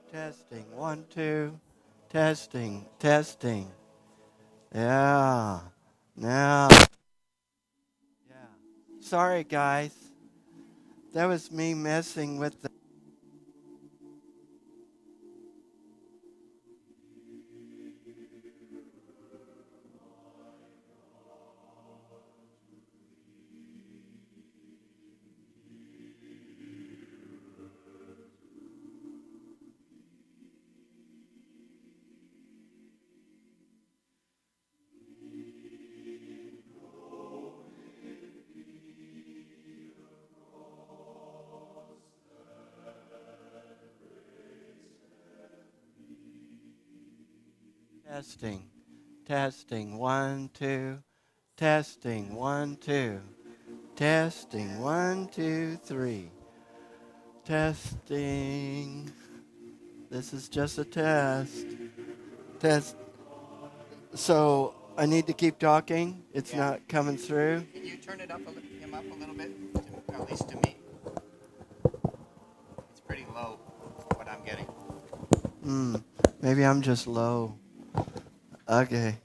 Testing, 1, 2. Testing, testing. Yeah. Now. Yeah. Sorry, guys. That was me messing with the. Testing, testing, 1, 2. Testing, 1, 2. Testing, 1, 2, 3. Testing. This is just a test. Test. So I need to keep talking. It's not coming through. Can you turn it up him up a little bit, at least to me? It's pretty low, what I'm getting. Maybe I'm just low. Okay.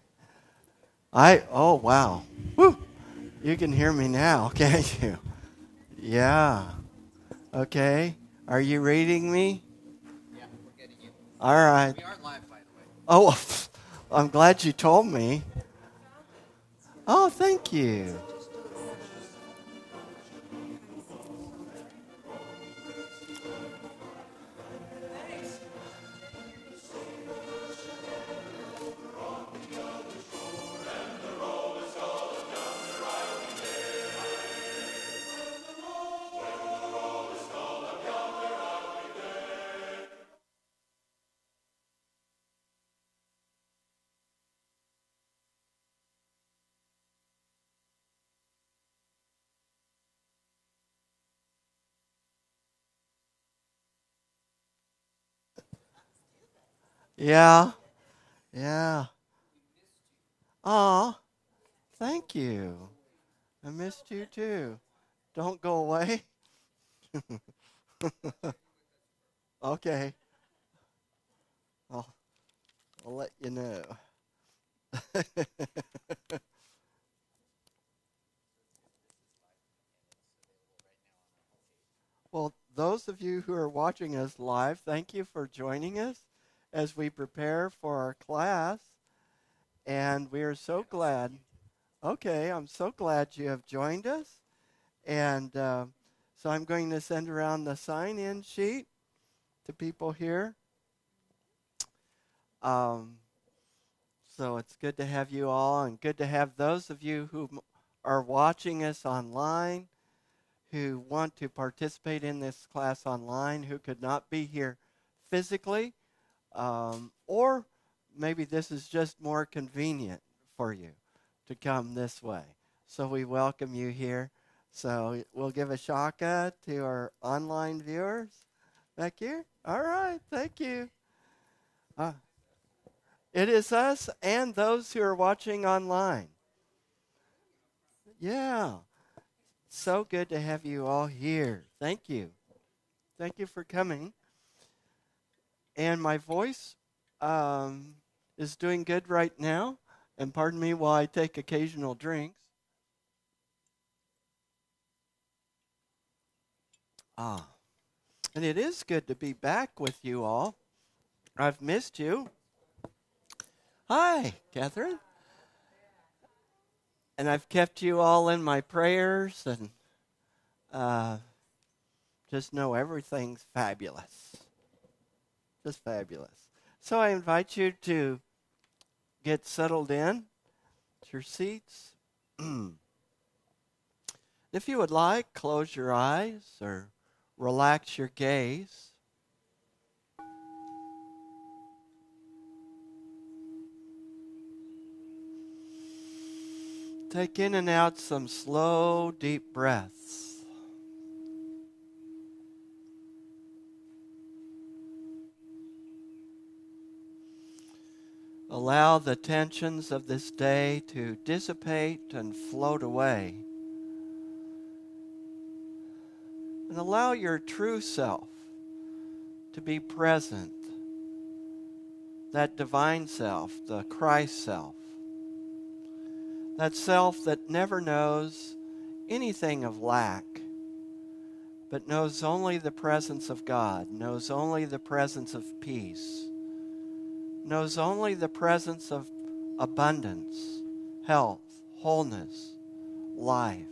Oh, wow. Woo! You can hear me now, can't you? Yeah. Okay. Are you reading me? Yeah, we're getting you. All right. We are live, by the way. Oh, I'm glad you told me. Oh, thank you. Yeah. Yeah. Oh, thank you. I missed you too. Don't go away. Okay. I'll, I'll let you know. Well, those of you who are watching us live, thank you for joining us as we prepare for our class. And we are so glad. Okay, I'm so glad you have joined us. And so I'm going to send around the sign-in sheet to people here. So it's good to have you all, and good to have those of you who are watching us online, who want to participate in this class online, who could not be here physically, or maybe this is just more convenient for you to come this way. So we welcome you here. So we'll give a shaka to our online viewers back here. All right, thank you. It is us and those who are watching online. Yeah. So good to have you all here. Thank you. Thank you for coming. And my voice is doing good right now. And pardon me while I take occasional drinks. And it is good to be back with you all. I've missed you. Hi, Catherine. And I've kept you all in my prayers, and just know everything's fabulous. Just fabulous. So I invite you to get settled in at your seats. If you would like, close your eyes or relax your gaze. Take in and out some slow, deep breaths. Allow the tensions of this day to dissipate and float away. And allow your true self to be present. That divine self, the Christ self. That self that never knows anything of lack, but knows only the presence of God, knows only the presence of peace, knows only the presence of abundance, health, wholeness, life.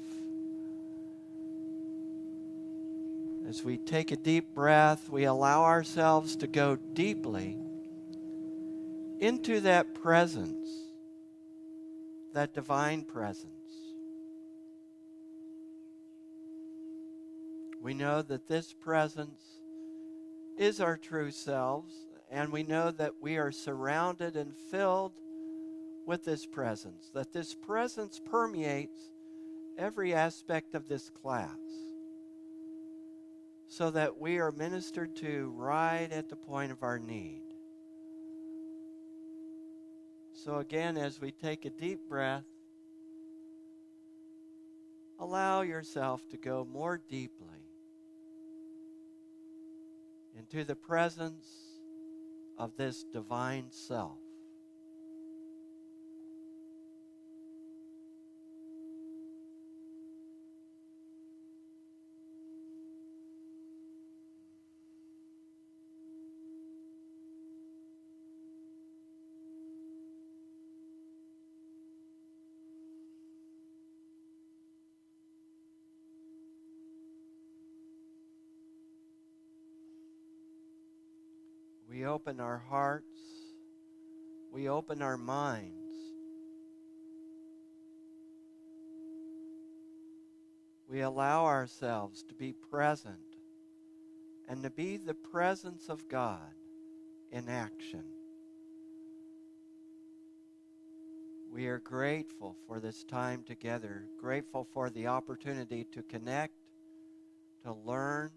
As we take a deep breath, we allow ourselves to go deeply into that presence, that divine presence. We know that this presence is our true selves, and we know that we are surrounded and filled with this presence, that this presence permeates every aspect of this class, so that we are ministered to right at the point of our need. So again, as we take a deep breath, allow yourself to go more deeply into the presence of this divine self. We open our hearts, we open our minds, we allow ourselves to be present and to be the presence of God in action. We are grateful for this time together, grateful for the opportunity to connect, to learn,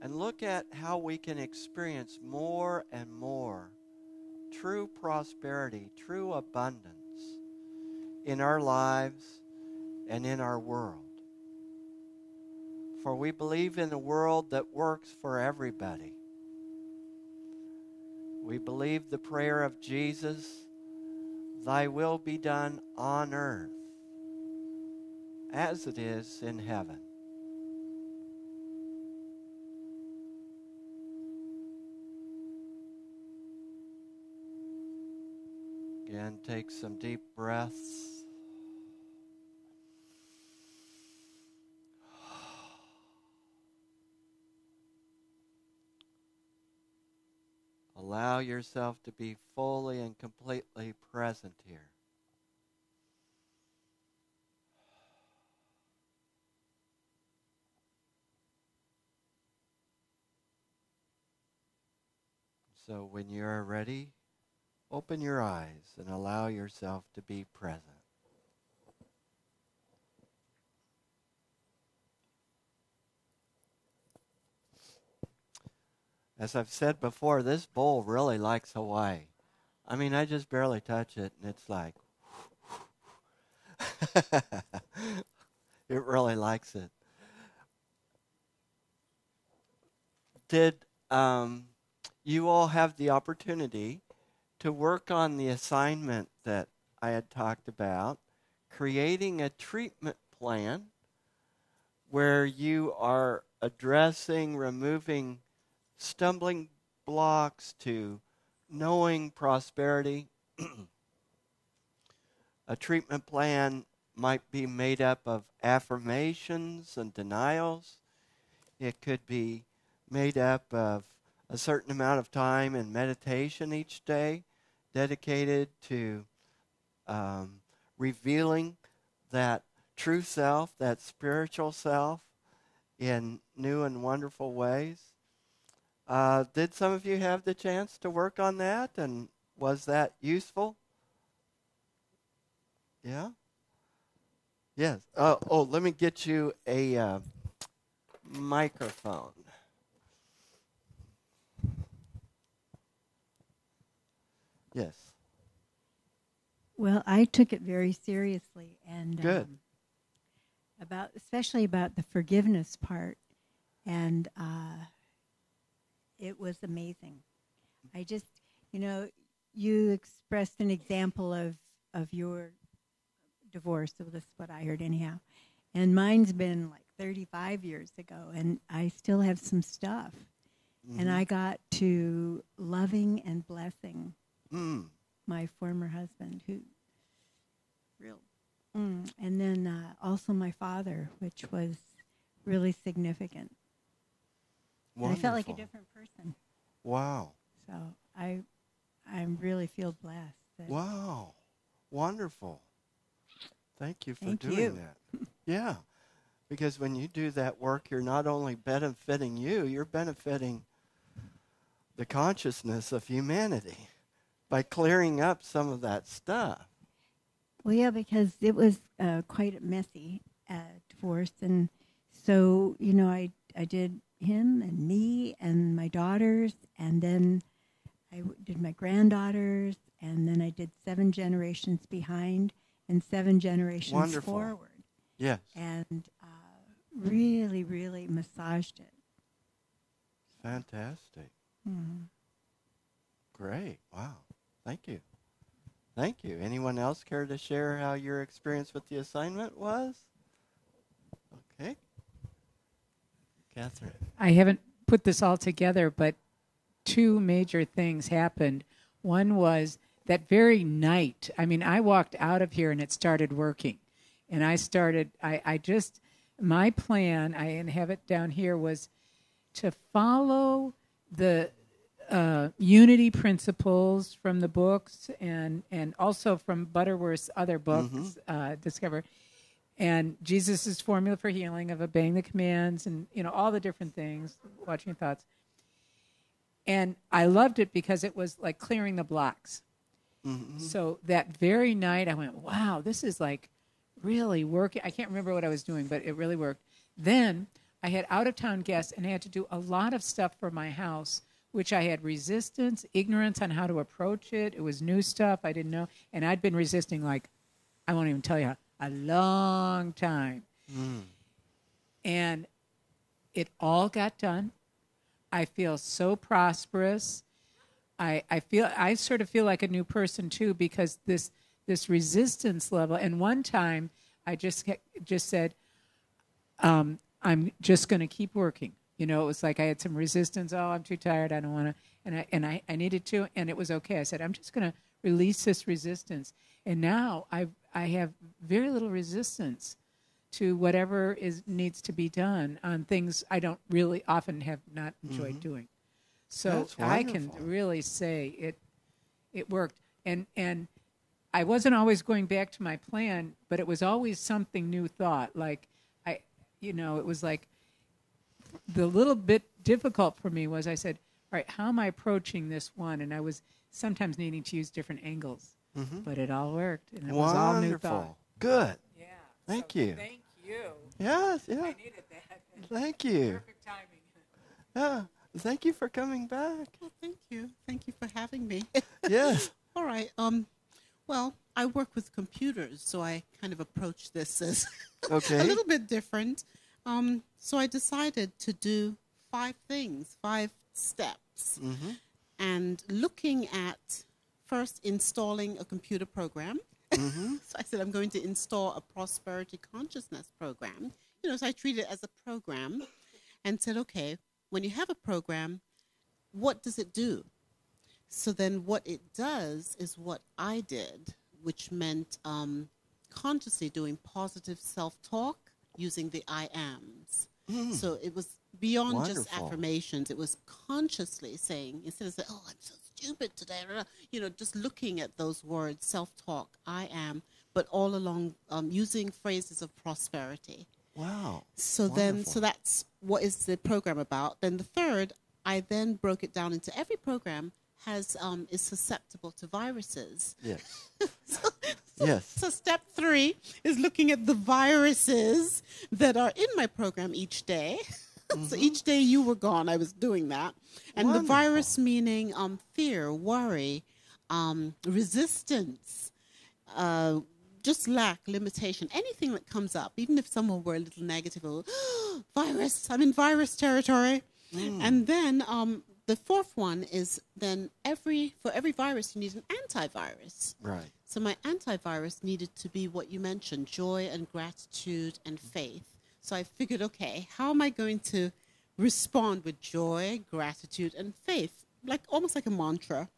and look at how we can experience more and more true prosperity, true abundance in our lives and in our world. For we believe in a world that works for everybody. We believe the prayer of Jesus, "Thy will be done on earth as it is in heaven." Again, take some deep breaths. Allow yourself to be fully and completely present here. So when you're ready, open your eyes and allow yourself to be present. As I've said before, this bowl really likes Hawaii. I mean, I just barely touch it, and it's like, it really likes it. Did you all have the opportunity to work on the assignment that I had talked about, creating a treatment plan where you are addressing, removing stumbling blocks to knowing prosperity. A treatment plan might be made up of affirmations and denials. It could be made up of a certain amount of time in meditation each day dedicated to revealing that true self, that spiritual self, in new and wonderful ways. Did some of you have the chance to work on that, and was that useful? Yeah? Yes. Let me get you a microphone. Yes. Well, I took it very seriously, and Good. especially about the forgiveness part, and it was amazing. I just, you expressed an example of your divorce, so that's what I heard anyhow, and mine's been like 35 years ago, and I still have some stuff, and I got to loving and blessing my former husband, who and then also my father, which was really significant. I felt like a different person. Wow. So I really feel blessed. Wow. Wonderful. Thank you for doing you. that. Yeah. Because when you do that work, you're not only benefiting you, you're benefiting the consciousness of humanity by clearing up some of that stuff. Well, yeah, because it was quite a messy divorce. And so, I did him and me and my daughters, and then I did my granddaughters, and then I did 7 generations behind and 7 generations Wonderful. forward. Yes. And really, really massaged it. Fantastic. Mm-hmm. Great. Wow. Thank you. Thank you. Anyone else care to share how your experience with the assignment was? Okay. Catherine. I haven't put this all together, but 2 major things happened. One was that very night, I walked out of here and it started working. And my plan, I have it down here, was to follow the unity principles from the books and also from Butterworth's other books, Discover, and Jesus' formula for healing of obeying the commands and, all the different things, watching your thoughts. And I loved it because it was like clearing the blocks. Mm-hmm. So that very night I went, wow, this is like really working. I can't remember what I was doing, but it really worked. Then I had out-of-town guests, and I had to do a lot of stuff for my house, which I had resistance, ignorance on how to approach it. It was new stuff I didn't know. And I'd been resisting, like, I won't even tell you how, a long time. And it all got done. I feel so prosperous. I sort of feel like a new person, too, because this resistance level. And one time I just said, I'm just going to keep working. It was like I had some resistance. Oh, I'm too tired. I don't want to. And I needed to, and it was okay. I said, I'm just going to release this resistance. And now I have very little resistance to whatever needs to be done on things I don't really often have not enjoyed doing. So I can really say it worked. And I wasn't always going back to my plan, but it was always something new thought. Like it was like the little bit difficult for me was I said, all right, how am I approaching this one? And I was sometimes needing to use different angles, but it all worked. And it was all new thought. Good. Yeah. Thank you. Thank you. Yes, yeah. I needed that. Thank you. Perfect timing. Yeah. Thank you for coming back. Well, thank you. Thank you for having me. Yes. All right. Well, I work with computers, so I kind of approach this as a little bit different. So I decided to do 5 things, 5 steps. And looking at first installing a computer program. Mm-hmm. So I said, I'm going to install a prosperity consciousness program. So I treat it as a program and said, okay, when you have a program, what does it do? So then what it does is what I did, which meant consciously doing positive self-talk using the I ams. So it was beyond just affirmations. It was consciously saying, instead of saying, oh, I'm so stupid today, just looking at those words, self-talk, I am, but all along using phrases of prosperity. Wow. So that's what is the program about. Then the third, I then broke it down into every program is susceptible to viruses. Yes. Yes. So step 3 is looking at the viruses that are in my program each day. Mm-hmm. So each day you were gone, I was doing that. And wonderful. The virus meaning fear, worry, resistance, just lack, limitation, anything that comes up, even if someone were a little negative, or, virus, I'm in virus territory. And then the fourth one is then for every virus, you need an antivirus. Right. So my antivirus needed to be what you mentioned, joy and gratitude and faith. So I figured, okay, how am I going to respond with joy, gratitude, and faith? Almost like a mantra.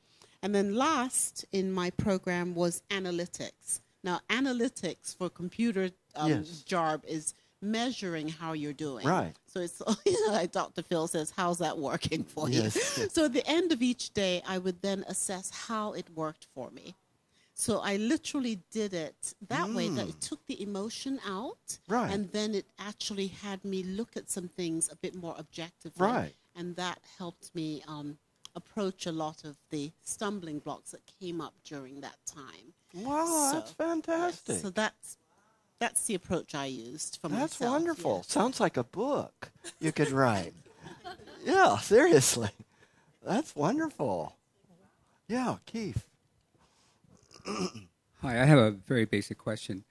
And then last in my program was analytics. Now, analytics for computer jarb is measuring how you're doing. Right. So it's like Dr. Phil says, how's that working for you? So at the end of each day, I would then assess how it worked for me. So I literally did it that way, that it took the emotion out. Right. And then it actually had me look at some things a bit more objectively. Right. And that helped me approach a lot of the stumbling blocks that came up during that time. Wow, that's fantastic. So that's the approach I used for myself. That's wonderful. Yeah. Sounds like a book you could write. Yeah, seriously. That's wonderful. Yeah, Keith. Hi, I have a very basic question.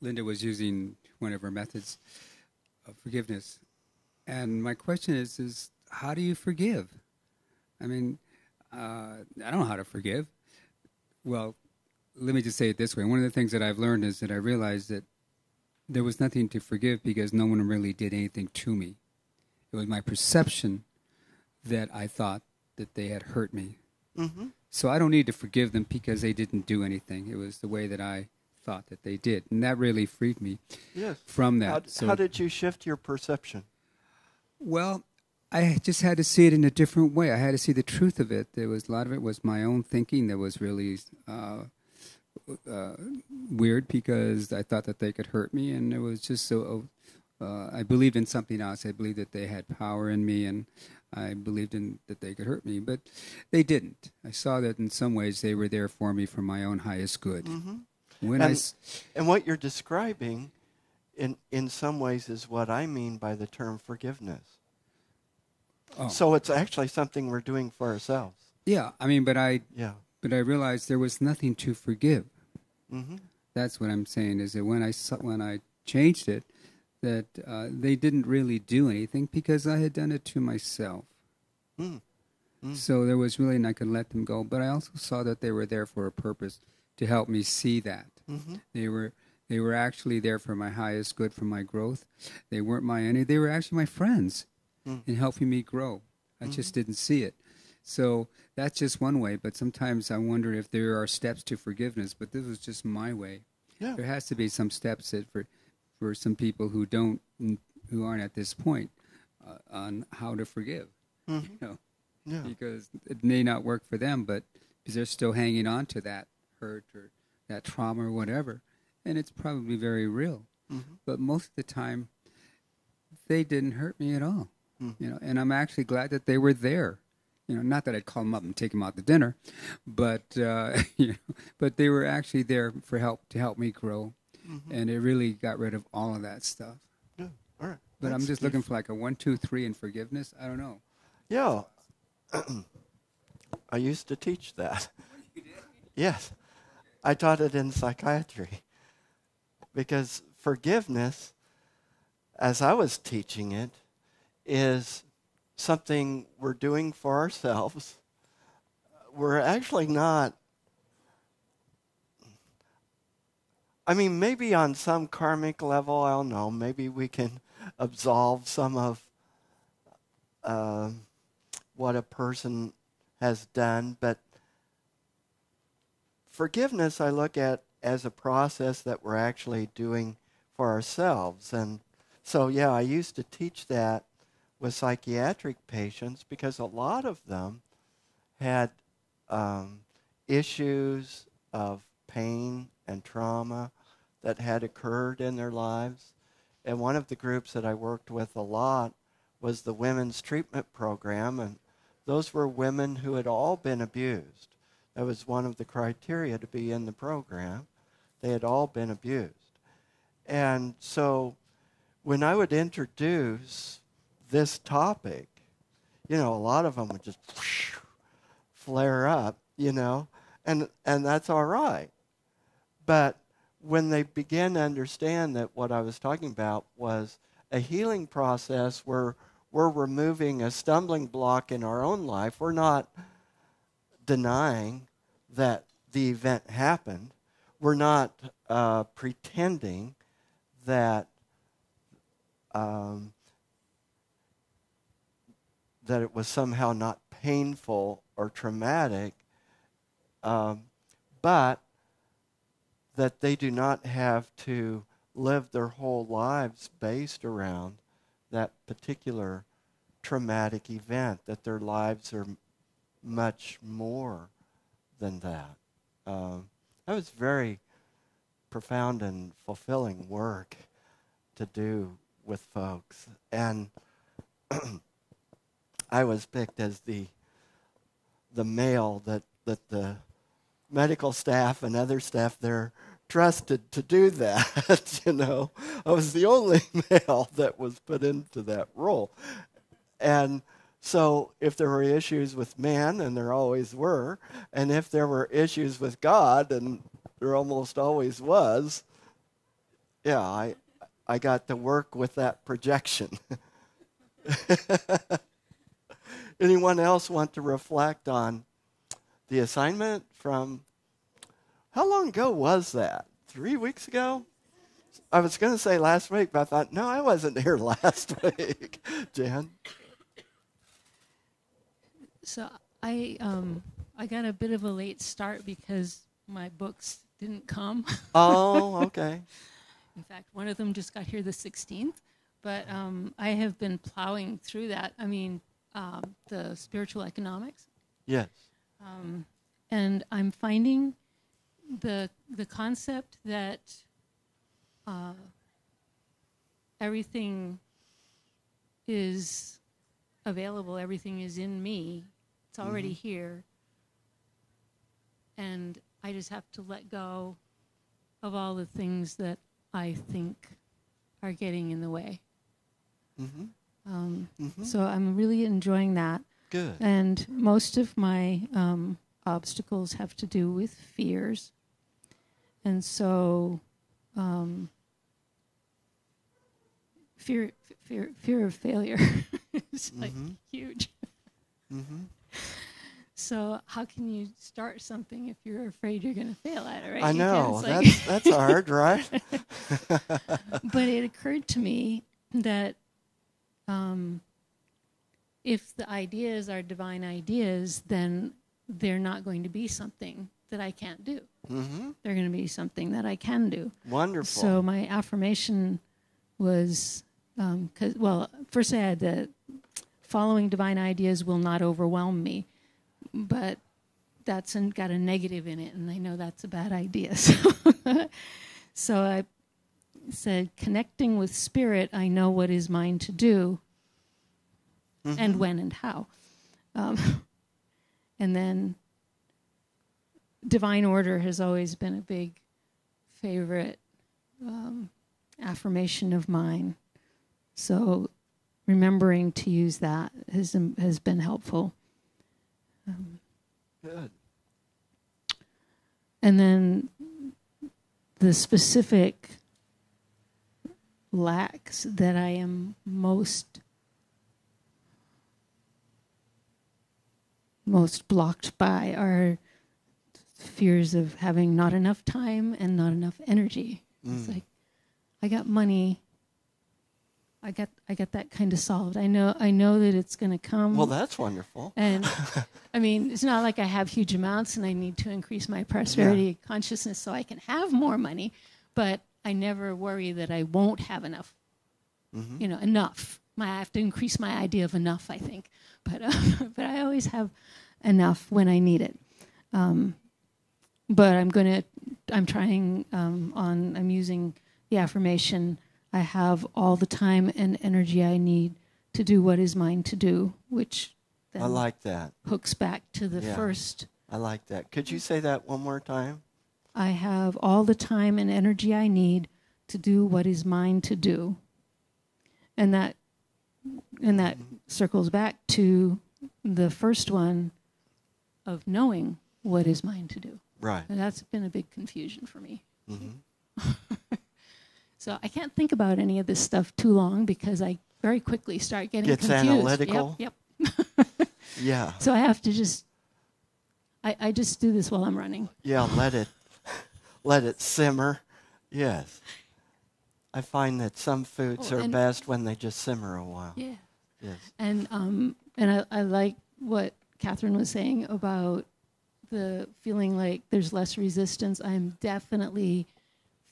Linda was using one of her methods of forgiveness. And my question is how do you forgive? I mean, I don't know how to forgive. Well, let me just say it this way. One of the things that I've learned is that I realized that there was nothing to forgive because no one really did anything to me. It was my perception that I thought that they had hurt me. Mm-hmm. So I don't need to forgive them because they didn't do anything. It was the way that I thought that they did. And that really freed me from that. How did you shift your perception? Well, I just had to see it in a different way. I had to see the truth of it. There was a lot of it was my own thinking that was really weird because I thought that they could hurt me, and it was just so. I believed in something else. I believed that they had power in me, and I believed that they could hurt me, but they didn't. I saw that in some ways they were there for me for my own highest good. Mm-hmm. And what you're describing, in some ways, is what I mean by the term forgiveness. Oh. So it's actually something we're doing for ourselves. Yeah, I mean, but I realized there was nothing to forgive. Mm-hmm. That's what I'm saying, is that when I changed it, that they didn't really do anything because I had done it to myself. Mm. Mm. So there was really, and I could let them go. But I also saw that they were there for a purpose to help me see that. Mm-hmm. They were actually there for my highest good, for my growth. They weren't my enemy. They were actually my friends in helping me grow. I just didn't see it. So that's just one way. But sometimes I wonder if there are steps to forgiveness. But this was just my way. Yeah. There has to be some steps that for some people who aren't at this point on how to forgive. Mm-hmm. Because it may not work for them, but because they're still hanging on to that hurt or that trauma or whatever, and it's probably very real. Mm-hmm. But most of the time, they didn't hurt me at all. Mm-hmm. And I'm actually glad that they were there. Not that I'd call them up and take them out to dinner, but but they were actually there to help me grow. Mm-hmm. And it really got rid of all of that stuff. Yeah, all right. But I'm just looking for like a 1, 2, 3 in forgiveness. I don't know. Yeah. I used to teach that. You did? Yes. I taught it in psychiatry. Because forgiveness, as I was teaching it, is something we're doing for ourselves. We're actually not I mean, maybe on some karmic level, I don't know, maybe we can absolve some of what a person has done, but forgiveness I look at as a process that we're actually doing for ourselves. And so, yeah, I used to teach that with psychiatric patients because a lot of them had issues of pain and trauma that had occurred in their lives. And one of the groups that I worked with a lot was the women's treatment program, and those were women who had all been abused. That was one of the criteria to be in the program. They had all been abused. And so when I would introduce this topic, a lot of them would just flare up, and that's all right. But when they began to understand that what I was talking about was a healing process where we're removing a stumbling block in our own life, we're not denying that the event happened. We're not pretending that that it was somehow not painful or traumatic, but that they do not have to live their whole lives based around that particular traumatic event, that their lives are much more than that. That was very profound and fulfilling work to do with folks. And I was picked as the male that the medical staff and other staff there trusted to do that. I was the only male that was put into that role. And so if there were issues with man, and there always were, and if there were issues with God, and there almost always was, yeah, I got to work with that projection. Anyone else want to reflect on the assignment from, how long ago was that? 3 weeks ago? I was going to say last week, but I thought, no, I wasn't here last week. Jan? So I got a bit of a late start because my books didn't come. Oh, okay. In fact, one of them just got here the 16th. But I have been plowing through that. I mean, the spiritual economics. Yes. And I'm finding the concept that everything is available, everything is in me, it's already here, and I just have to let go of all the things that I think are getting in the way. So I'm really enjoying that. Good. And most of my obstacles have to do with fears. And so fear of failure is like huge. So how can you start something if you're afraid you're going to fail at it, right? I know. That's hard, right? But it occurred to me that if the ideas are divine ideas, then they're not going to be something that I can't do. They're going to be something that I can do. Wonderful. So my affirmation was, first I had the following divine ideas will not overwhelm me, but that's got a negative in it, and I know that's a bad idea. So I said, connecting with spirit, I know what is mine to do, and when and how. And then divine order has always been a big favorite affirmation of mine. So remembering to use that has been helpful. Good. And then the specific lacks that I am most blocked by are fears of having not enough time and not enough energy. It's like, I got money. I got that kind of solved. I know that it's going to come. Well, that's wonderful. And I mean, it's not like I have huge amounts and I need to increase my prosperity consciousness so I can have more money, but I never worry that I won't have enough. Enough. I have to increase my idea of enough, I think. But I always have enough when I need it. But I'm using the affirmation, I have all the time and energy I need to do what is mine to do, which then I like that. Hooks back to the first. I like that. Could you say that one more time? I have all the time and energy I need to do what is mine to do. And that circles back to the first one of knowing what is mine to do. Right. And that's been a big confusion for me. Mm-hmm. So I can't think about any of this stuff too long because I very quickly start getting confused. Analytical. Yep. Yeah. So I have to I just do this while I'm running. Yeah, let it simmer. Yes. I find that some foods are best when they just simmer a while. Yeah. Yes. And I like what Catherine was saying about the feeling like there's less resistance. I'm definitely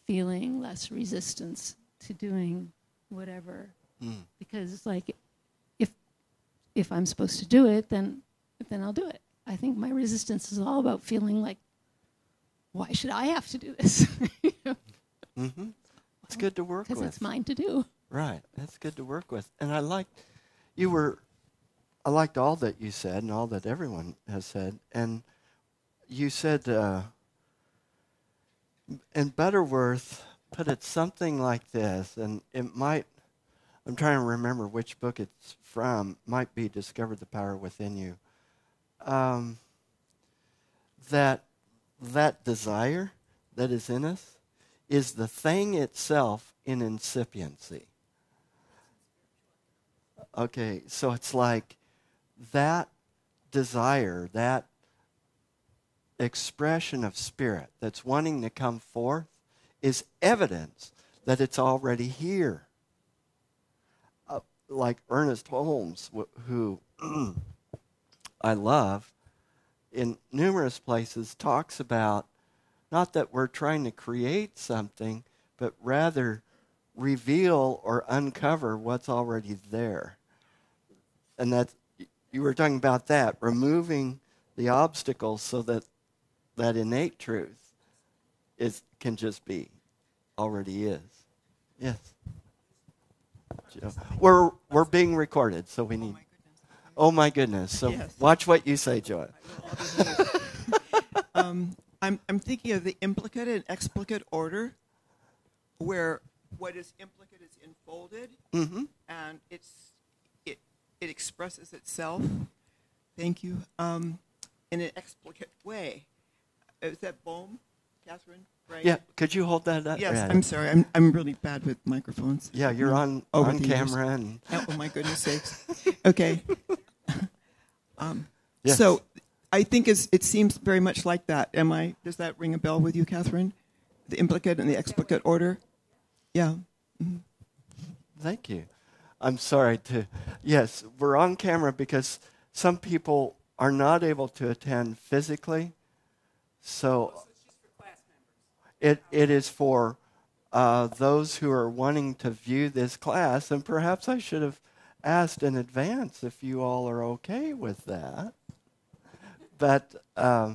feeling less resistance to doing whatever, because it's like if I'm supposed to do it, then I'll do it. I think my resistance is all about feeling like, why should I have to do this? Mm-hmm. It's good to work with. Because it's mine to do. Right. That's good to work with. And I liked all that you said and all that everyone has said. And you said, and Butterworth put it something like this, and it might, I'm trying to remember which book it's from, might be Discover the Power Within You. That desire that is in us is the thing itself in incipiency. Okay, so it's like that desire, that expression of spirit that's wanting to come forth is evidence that it's already here. Like Ernest Holmes, who I love, in numerous places talks about not that we're trying to create something, but rather reveal or uncover what's already there. And that you were talking about that, removing the obstacles so that that innate truth can just be, already is. Yes. Joe. We're being recorded, so we need. Oh my goodness! So yes. Watch what you say, Joy. I'm thinking of the implicate and explicate order, where what is implicate is enfolded, and it expresses itself. Thank you. In an explicate way. Is that Bohm, Catherine? Right? Yeah. Could you hold that up? Yes. Right. I'm sorry. I'm really bad with microphones. Yeah, you're on camera and. Oh my goodness sakes. Okay. Yes. So, I think it seems very much like that. Does that ring a bell with you, Catherine? The implicate and the explicate order? Yeah. Mm-hmm. Thank you. I'm sorry to... Yes, we're on camera because some people are not able to attend physically. So it's just for class members. It is for those who are wanting to view this class, and perhaps I should have asked in advance if you all are okay with that. But, yeah.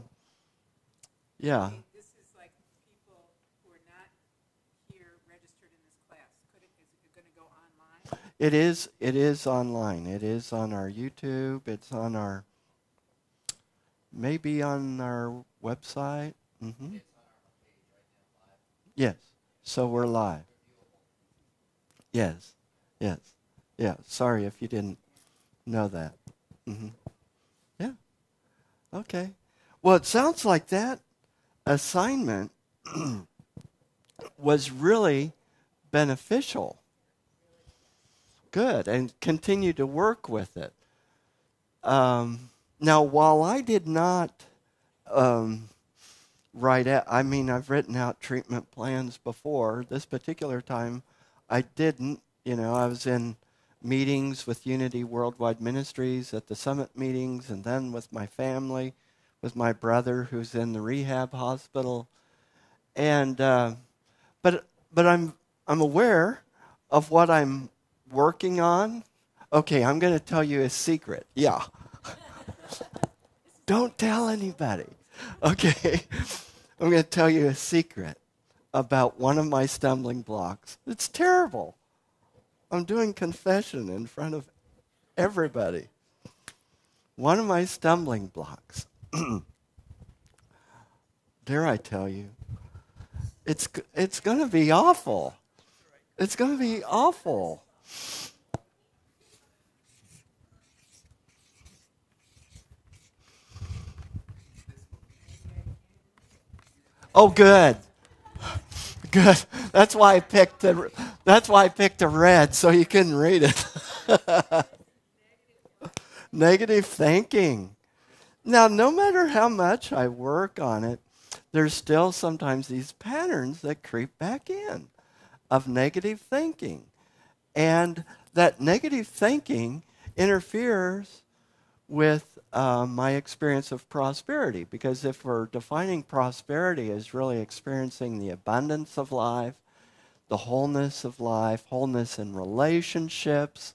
This is like people who are not here registered in this class. Is it going to go online? It is online. It is on our YouTube. It's on our, maybe on our website. Mm-hmm. It's on our page right now, live. Yes. So we're live. Yes. Yes. Yeah. Sorry if you didn't know that. Mm-hmm. Yeah. Okay. Well, it sounds like that assignment was really beneficial. Good. And continue to work with it. Now, while I did not I mean, I've written out treatment plans before. This particular time, I didn't. You know, I was in meetings with Unity Worldwide Ministries at the summit meetings, and then with my family, with my brother who's in the rehab hospital. And but I'm aware of what I'm working on. Okay, I'm going to tell you a secret. Yeah. Don't tell anybody. Okay. I'm going to tell you a secret about one of my stumbling blocks. It's terrible. I'm doing confession in front of everybody. One of my stumbling blocks, dare I tell you, it's going to be awful. It's going to be awful. Oh, good. Good. That's why I picked a red, so you couldn't read it. Negative thinking. Now, no matter how much I work on it, there's still sometimes these patterns that creep back in of negative thinking. And that negative thinking interferes with my experience of prosperity. Because if we're defining prosperity as really experiencing the abundance of life, the wholeness of life, wholeness in relationships,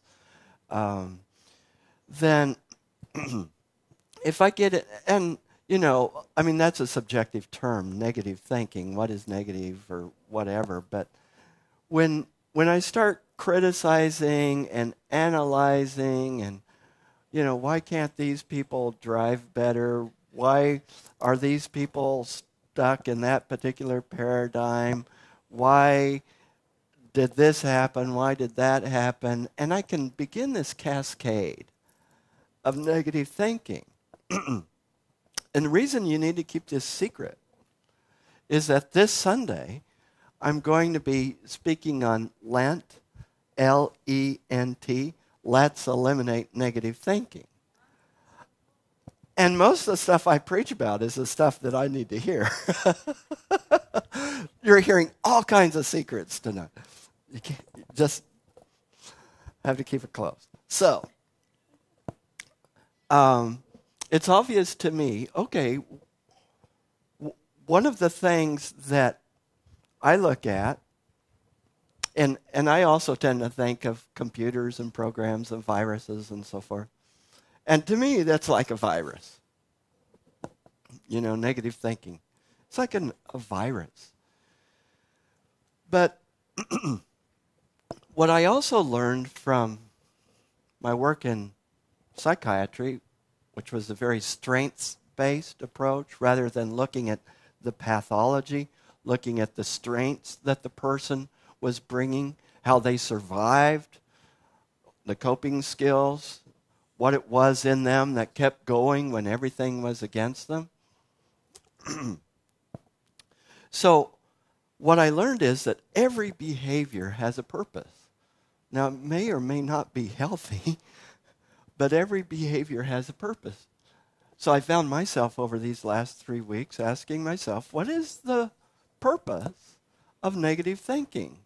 then if I get it, and you know, I mean, that's a subjective term, negative thinking. What is negative or whatever? But when I start criticizing and analyzing and, you know, why can't these people drive better? Why are these people stuck in that particular paradigm? Why did this happen? Why did that happen? And I can begin this cascade of negative thinking. And the reason you need to keep this secret is that this Sunday, I'm going to be speaking on Lent, L-E-N-T, let's eliminate negative thinking. And most of the stuff I preach about is the stuff that I need to hear. You're hearing all kinds of secrets tonight. You just have to keep it close. So, it's obvious to me, okay, one of the things that I look at, and I also tend to think of computers and programs and viruses and so forth. And to me, that's like a virus. You know, negative thinking. It's like a virus. But what I also learned from my work in psychiatry, which was a very strengths-based approach, rather than looking at the pathology, looking at the strengths that the person was bringing, how they survived, the coping skills, what it was in them that kept going when everything was against them. So what I learned is that every behavior has a purpose. Now, it may or may not be healthy, but every behavior has a purpose. So I found myself over these last 3 weeks asking myself, what is the purpose of negative thinking?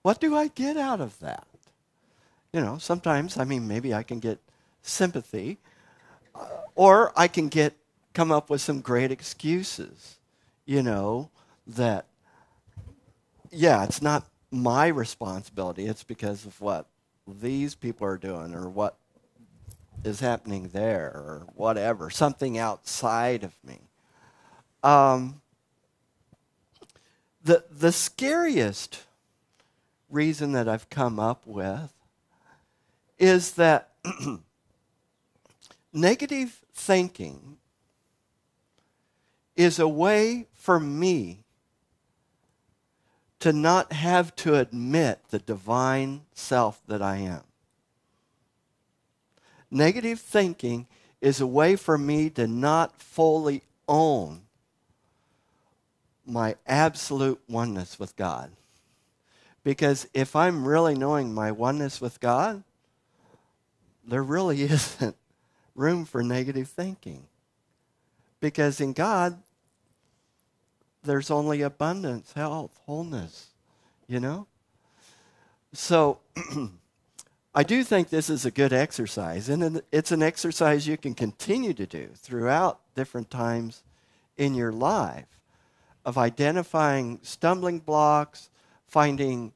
What do I get out of that? You know, sometimes, I mean, maybe I can get sympathy, or I can come up with some great excuses, you know, that, yeah, it's not my responsibility. It's because of what these people are doing or what is happening there or whatever, something outside of me. The scariest reason that I've come up with is that negative thinking is a way for me to not have to admit the divine self that I am. Negative thinking is a way for me to not fully own my absolute oneness with God. Because if I'm really knowing my oneness with God, there really isn't room for negative thinking. Because in God, there's only abundance, health, wholeness, you know? So I do think this is a good exercise, and it's an exercise you can continue to do throughout different times in your life of identifying stumbling blocks, finding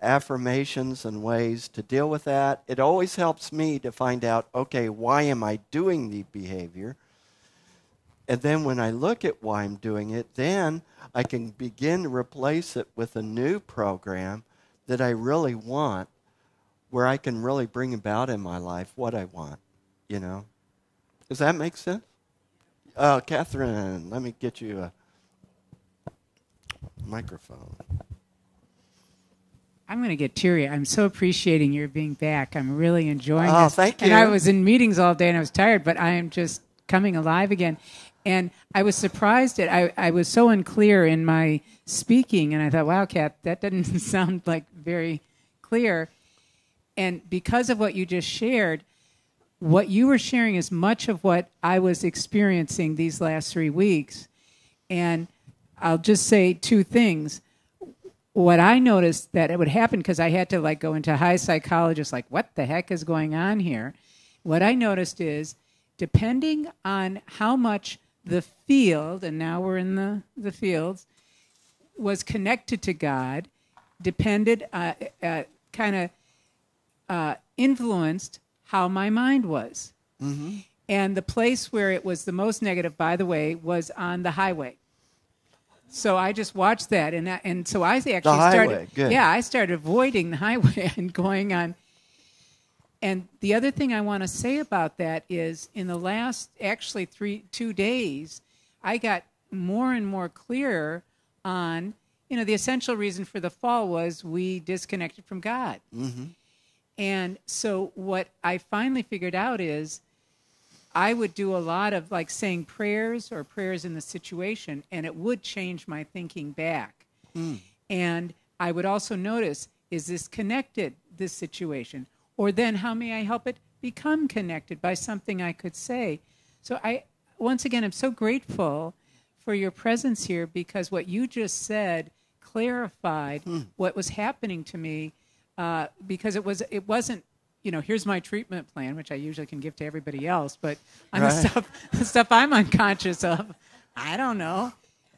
affirmations and ways to deal with that. It always helps me to find out, okay, why am I doing the behavior? And then when I look at why I'm doing it, then I can begin to replace it with a new program that I really want, where I can really bring about in my life what I want, you know? Does that make sense? Catherine, let me get you a microphone. I'm going to get teary. I'm so appreciating your being back. I'm really enjoying this. Thank you. And I was in meetings all day and I was tired, but I am just coming alive again. And I was surprised at, I was so unclear in my speaking, and I thought, wow, Kat, that doesn't sound like very clear. And because of what you just shared, what you were sharing is much of what I was experiencing these last 3 weeks. And I'll just say two things. What I noticed that it would happen, because I had to like go into high psychologist, like what the heck is going on here? What I noticed is, depending on how much the field, and now we're in the fields, was connected to God, depended, kind of influenced how my mind was. Mm-hmm. And the place where it was the most negative, by the way, was on the highway. So I just watched that, and so I actually started. Good. Yeah, I started avoiding the highway and going on. And the other thing I want to say about that is, in the last actually 2 days, I got more and more clear on, the essential reason for the fall was we disconnected from God. Mm-hmm. And so what I finally figured out is, I would do a lot of like saying prayers or prayers in the situation, and it would change my thinking back. Mm. And I would also notice, is this connected, this situation? Or then how may I help it become connected by something I could say? So once again, I'm so grateful for your presence here, because what you just said clarified what was happening to me, because it wasn't, here's my treatment plan, which I usually can give to everybody else, but on the stuff I'm unconscious of, I don't know.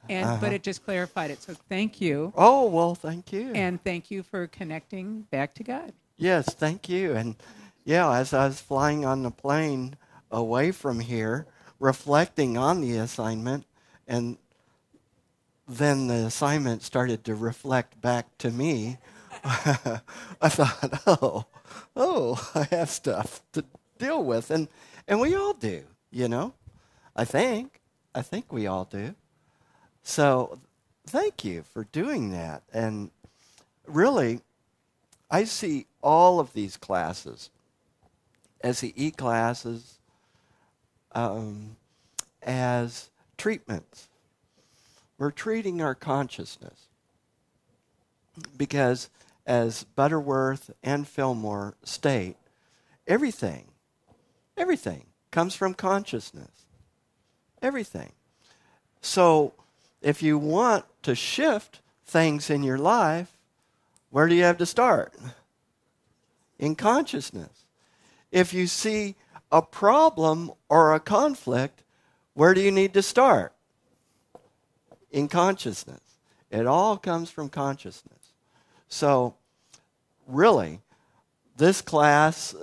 But it just clarified it. So thank you. Oh, well, thank you. And thank you for connecting back to God. Yes, thank you. And yeah, as I was flying on the plane away from here, reflecting on the assignment, and then the assignment started to reflect back to me, I thought, oh, I have stuff to deal with. And we all do, I think we all do. So thank you for doing that. And really, I see all of these classes as the E-classes as treatments. We're treating our consciousness, because as Butterworth and Fillmore state, everything comes from consciousness. Everything. So if you want to shift things in your life, where do you have to start? In consciousness. If you see a problem or a conflict, where do you need to start? In consciousness. It all comes from consciousness. So, really, this class,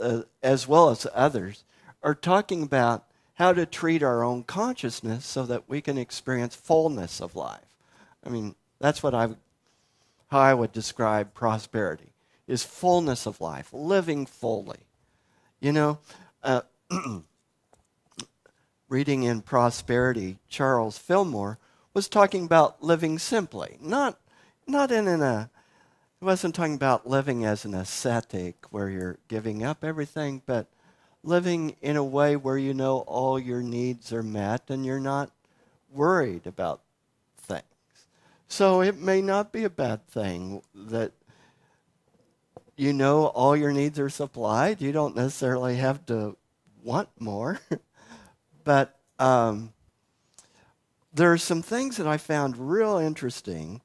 as well as others, are talking about how to treat our own consciousness so that we can experience fullness of life. I mean, that's how I would describe prosperity, is fullness of life, living fully. Reading in Prosperity, Charles Fillmore was talking about living simply, not he wasn't talking about living as an ascetic where you're giving up everything, but living in a way where all your needs are met and you're not worried about things. So it may not be a bad thing that all your needs are supplied. You don't necessarily have to want more. But there are some things that I found real interesting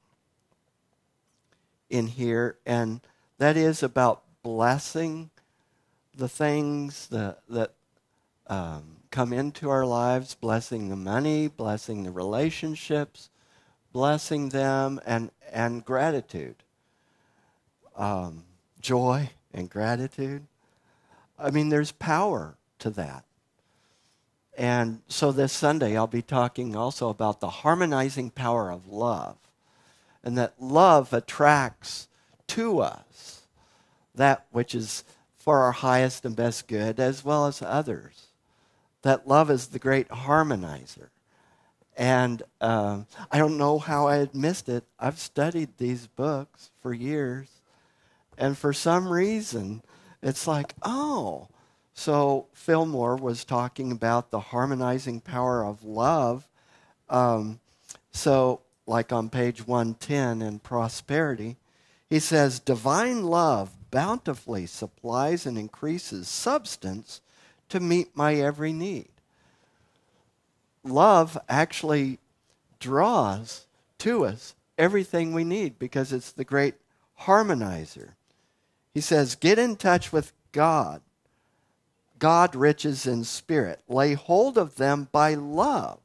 in here, and that is about blessing the things that come into our lives, blessing the money, blessing the relationships, blessing them, and gratitude. Joy and gratitude. I mean, there's power to that. And so this Sunday I'll be talking also about the harmonizing power of love, and that love attracts to us that which is for our highest and best good, as well as others. That love is the great harmonizer. And I don't know how I had missed it. I've studied these books for years, and for some reason, it's like, oh. So Fillmore was talking about the harmonizing power of love. So like on page 110 in Prosperity, he says, divine love bountifully supplies and increases substance to meet my every need. Love actually draws to us everything we need because it's the great harmonizer. He says, get in touch with God. God riches in spirit. Lay hold of them by love,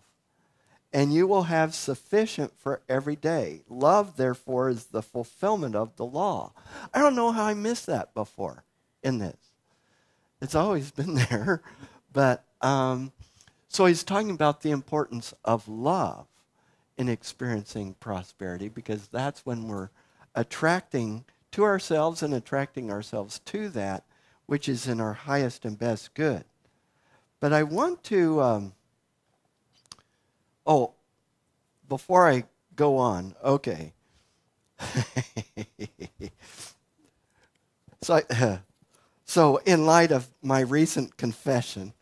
and you will have sufficient for every day. Love, therefore, is the fulfillment of the law. I don't know how I missed that before in this. It's always been there. But so he's talking about the importance of love in experiencing prosperity, because that's when we're attracting to ourselves and attracting ourselves to that which is in our highest and best good. But I want to, before I go on, okay. So in light of my recent confession,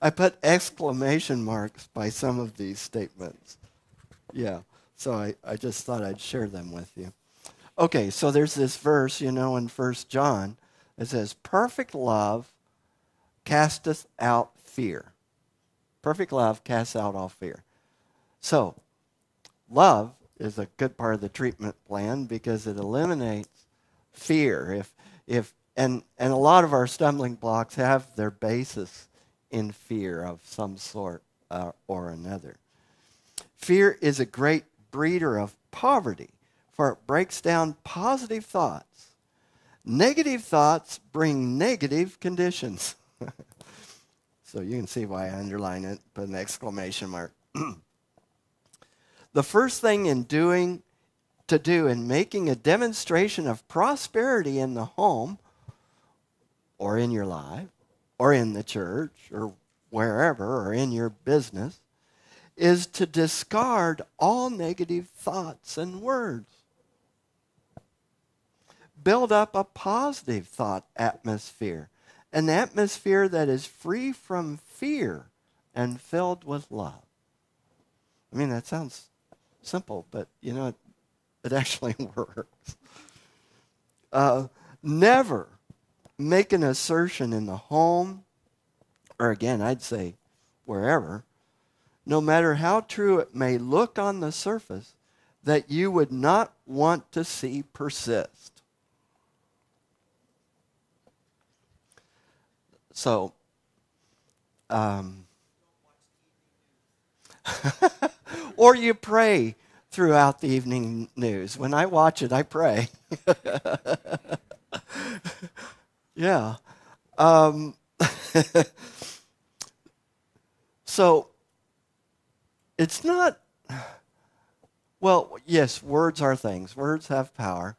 I put exclamation marks by some of these statements. Yeah, so I just thought I'd share them with you. Okay, so there's this verse, in 1 John. It says, perfect love casteth out fear. Perfect love casts out all fear. So, love is a good part of the treatment plan because it eliminates fear. And a lot of our stumbling blocks have their basis in fear of some sort or another. Fear is a great breeder of poverty, for it breaks down positive thoughts. Negative thoughts bring negative conditions. So you can see why I underline it, put an exclamation mark. The first thing to do in making a demonstration of prosperity in the home, or in your life, or in the church, or wherever, or in your business, is to discard all negative thoughts and words. Build up a positive thought atmosphere, an atmosphere that is free from fear and filled with love. I mean, that sounds simple, but it actually works. Never make an assertion in the home, or again, I'd say wherever, no matter how true it may look on the surface, that you would not want to see persist. So, or you pray throughout the evening news. When I watch it, I pray. Yeah. So, it's not, well, yes, words are things. Words have power.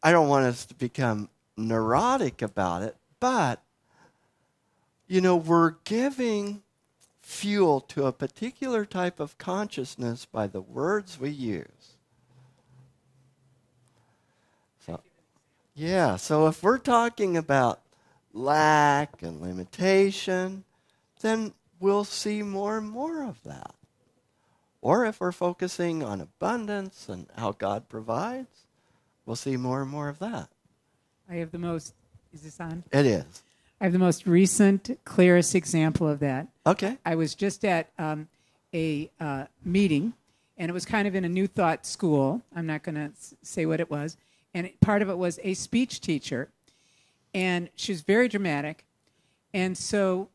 I don't want us to become neurotic about it. But, we're giving fuel to a particular type of consciousness by the words we use. So if we're talking about lack and limitation, then we'll see more and more of that. Or if we're focusing on abundance and how God provides, we'll see more and more of that. I have the most... Is this on? It is. I have the most recent, clearest example of that. Okay. I was just at a meeting, and it was kind of in a New Thought school. I'm not going to say what it was. And part of it was a speech teacher, and she was very dramatic. And so,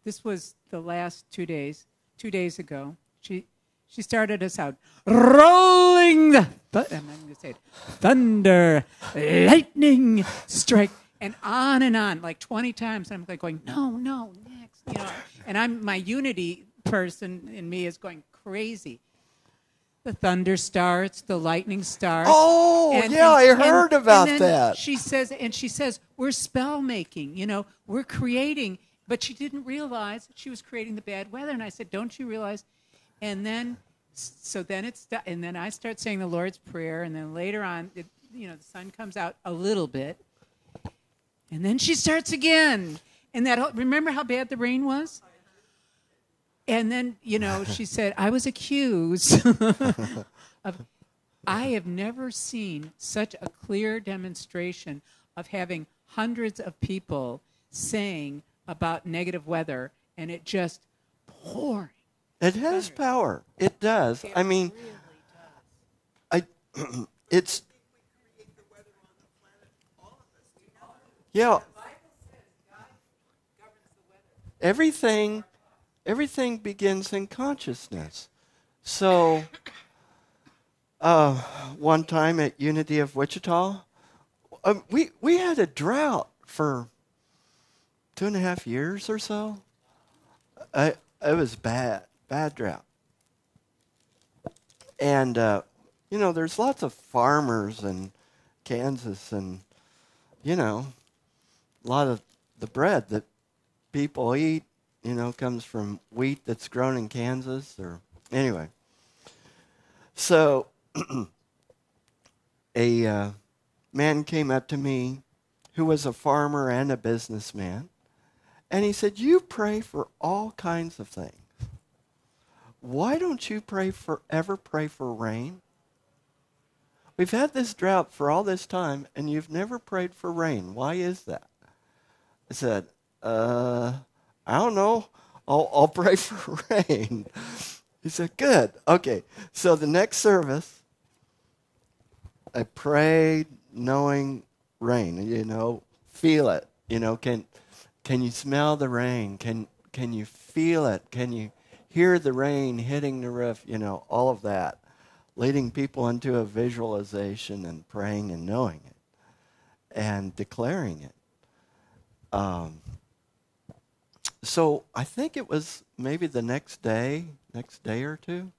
this was the last 2 days. 2 days ago, she started us out, rolling the, I'm not going to say it, thunder, lightning, strike, and on, like 20 times. I'm like going, no, next, And my unity person in me is going crazy. The thunder starts, the lightning starts. Oh, I heard about that. She says, we're spell making, we're creating. But she didn't realize that she was creating the bad weather. And I said, don't you realize? And then, and then I start saying the Lord's Prayer. And then later on, the sun comes out a little bit. And then she starts again. And remember how bad the rain was? And then, she said, I was accused of, I have never seen such a clear demonstration of having hundreds of people saying about negative weather, and it just pouring. It has power. It does. It really does. It's. Yeah. Everything begins in consciousness. So, one time at Unity of Wichita, we had a drought for 2.5 years or so. It was bad drought. And, there's lots of farmers in Kansas, and, a lot of the bread that people eat, comes from wheat that's grown in Kansas. Anyway. So, a man came up to me who was a farmer and a businessman, and he said, you pray for all kinds of things. Why don't you ever pray for rain? We've had this drought for all this time, and you've never prayed for rain. Why is that? I said, I don't know. I'll pray for rain. He said, good. Okay. So the next service, I prayed knowing rain, feel it. Can you smell the rain? Can you feel it? Can you hear the rain hitting the roof? All of that. Leading people into a visualization and praying and knowing it and declaring it. So I think it was maybe the next day or two,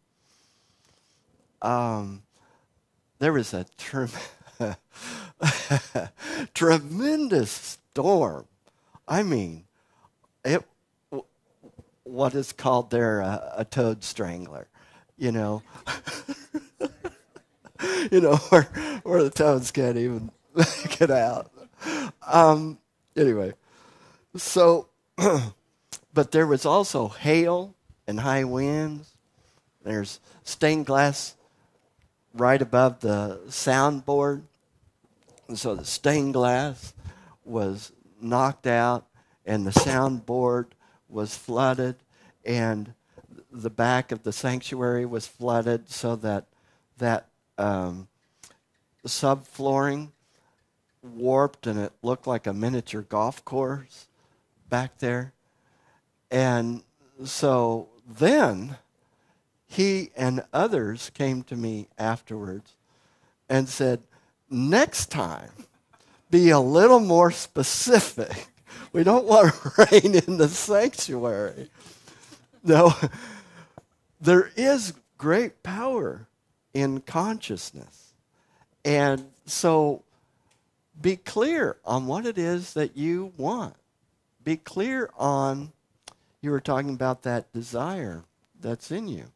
there was a tremendous storm. I mean, what is called there a toad strangler, where the toads can't even get out. Anyway, so, but there was also hail and high winds. There's stained glass right above the soundboard. And so the stained glass was knocked out, and the soundboard was flooded, and the back of the sanctuary was flooded, so that subflooring warped, and it looked like a miniature golf course back there. And so then he and others came to me afterwards and said, next time, be a little more specific. We don't want rain in the sanctuary. No, there is great power in consciousness. And so be clear on what it is that you want. Be clear on, you were talking about that desire that's in you.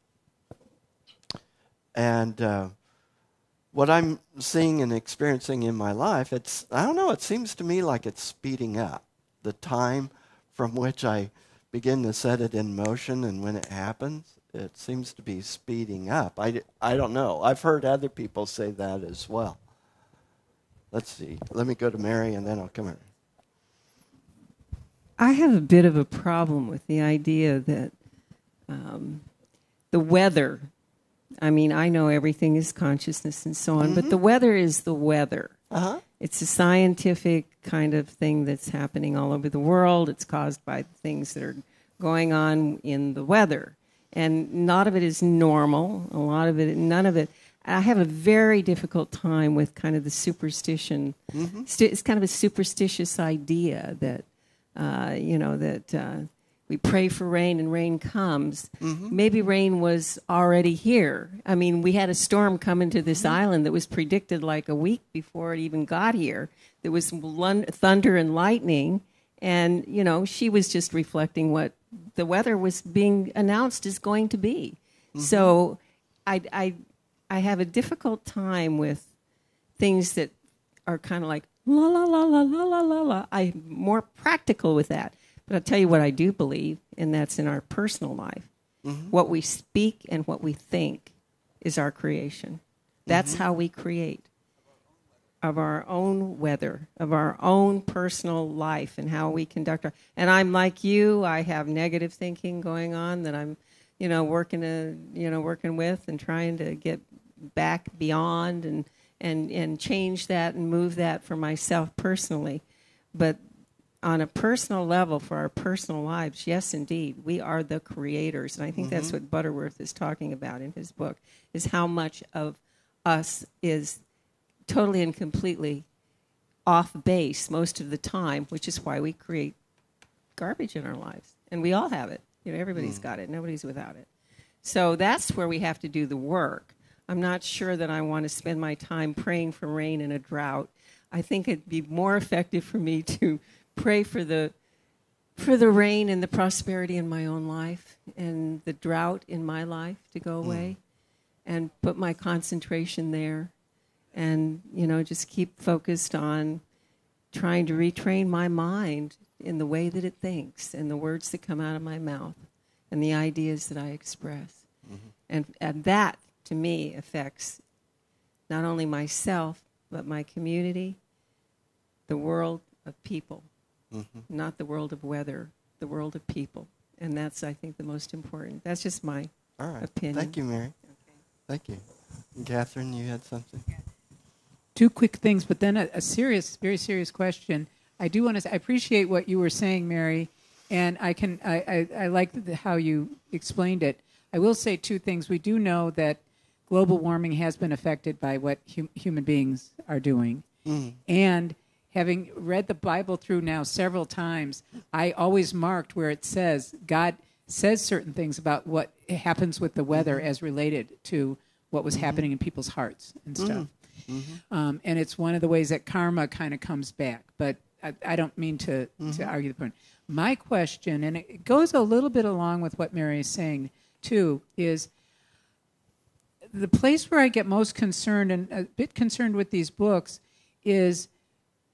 And what I'm seeing and experiencing in my life, I don't know, it seems to me like it's speeding up. The time from which I begin to set it in motion and when it happens, it seems to be speeding up. I don't know. I've heard other people say that as well. Let's see. Let me go to Mary and then I'll come here. I have a bit of a problem with the idea that the weather. I mean, I know everything is consciousness and so on, but the weather is the weather. It's a scientific kind of thing that's happening all over the world. It's caused by the things that are going on in the weather. And none of it is normal. A lot of it, none of it. I have a very difficult time with kind of the superstition. It's kind of a superstitious idea that, we pray for rain and rain comes. Maybe rain was already here. I mean, we had a storm come into this island that was predicted like a week before it even got here. There was thunder and lightning, and, she was just reflecting what the weather was being announced is going to be. So I have a difficult time with things that are kind of like, la, la, la, la, la, la, la, la. I'm more practical with that. But I'll tell you what I do believe, and that's in our personal life. What we speak and what we think is our creation. That's how we create of our own weather, of our own personal life, and how we conduct our. And I'm like you. I have negative thinking going on that I'm, working with and trying to get back beyond and change that and move that for myself personally. But on a personal level, for our personal lives, yes, indeed, we are the creators. And I think that's what Butterworth is talking about in his book, is how much of us is totally and completely off base most of the time, which is why we create garbage in our lives. And we all have it. Everybody's got it. Nobody's without it. So that's where we have to do the work. I'm not sure that I want to spend my time praying for rain in a drought. I think it'd be more effective for me to pray for the rain and the prosperity in my own life and the drought in my life to go away and put my concentration there and, just keep focused on trying to retrain my mind in the way that it thinks and the words that come out of my mouth and the ideas that I express. And that, to me, affects not only myself, but my community, the world of people. Not the world of weather, the world of people. And that's, I think, the most important. That's just my opinion. Thank you, Mary. Okay. Thank you. And Catherine, you had something? Two quick things, but then a serious, very serious question. I do want to say, I appreciate what you were saying, Mary, and I like how you explained it. I will say two things. We do know that global warming has been affected by what human beings are doing. And having read the Bible through now several times, I always marked where it says, God says certain things about what happens with the weather as related to what was happening in people's hearts and stuff. And it's one of the ways that karma kind of comes back. But I don't mean to argue the point. My question, and it goes a little bit along with what Mary is saying, too, is the place where I get most concerned and a bit concerned with these books is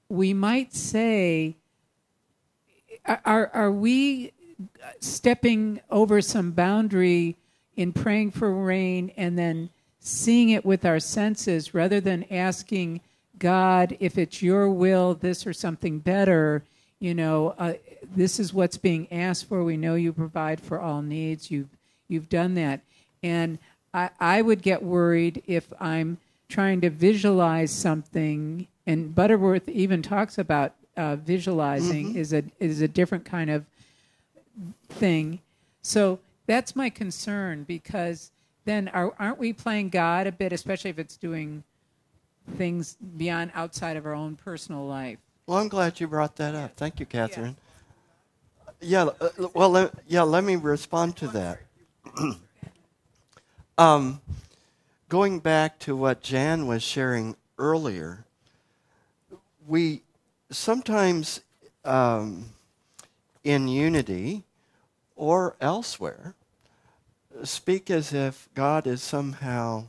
we might say, are we stepping over some boundary in praying for rain and then seeing it with our senses rather than asking God, if it's your will, this or something better, this is what's being asked for. We know you provide for all needs. You've done that. And I would get worried if I'm trying to visualize something, and Butterworth even talks about visualizing is a different kind of thing. So that's my concern, because then aren't we playing God a bit, especially if it's doing things beyond outside of our own personal life? Well, I'm glad you brought that up. Thank you, Catherine. Let me respond to that. Going back to what Jan was sharing earlier, we sometimes in unity or elsewhere speak as if God is somehow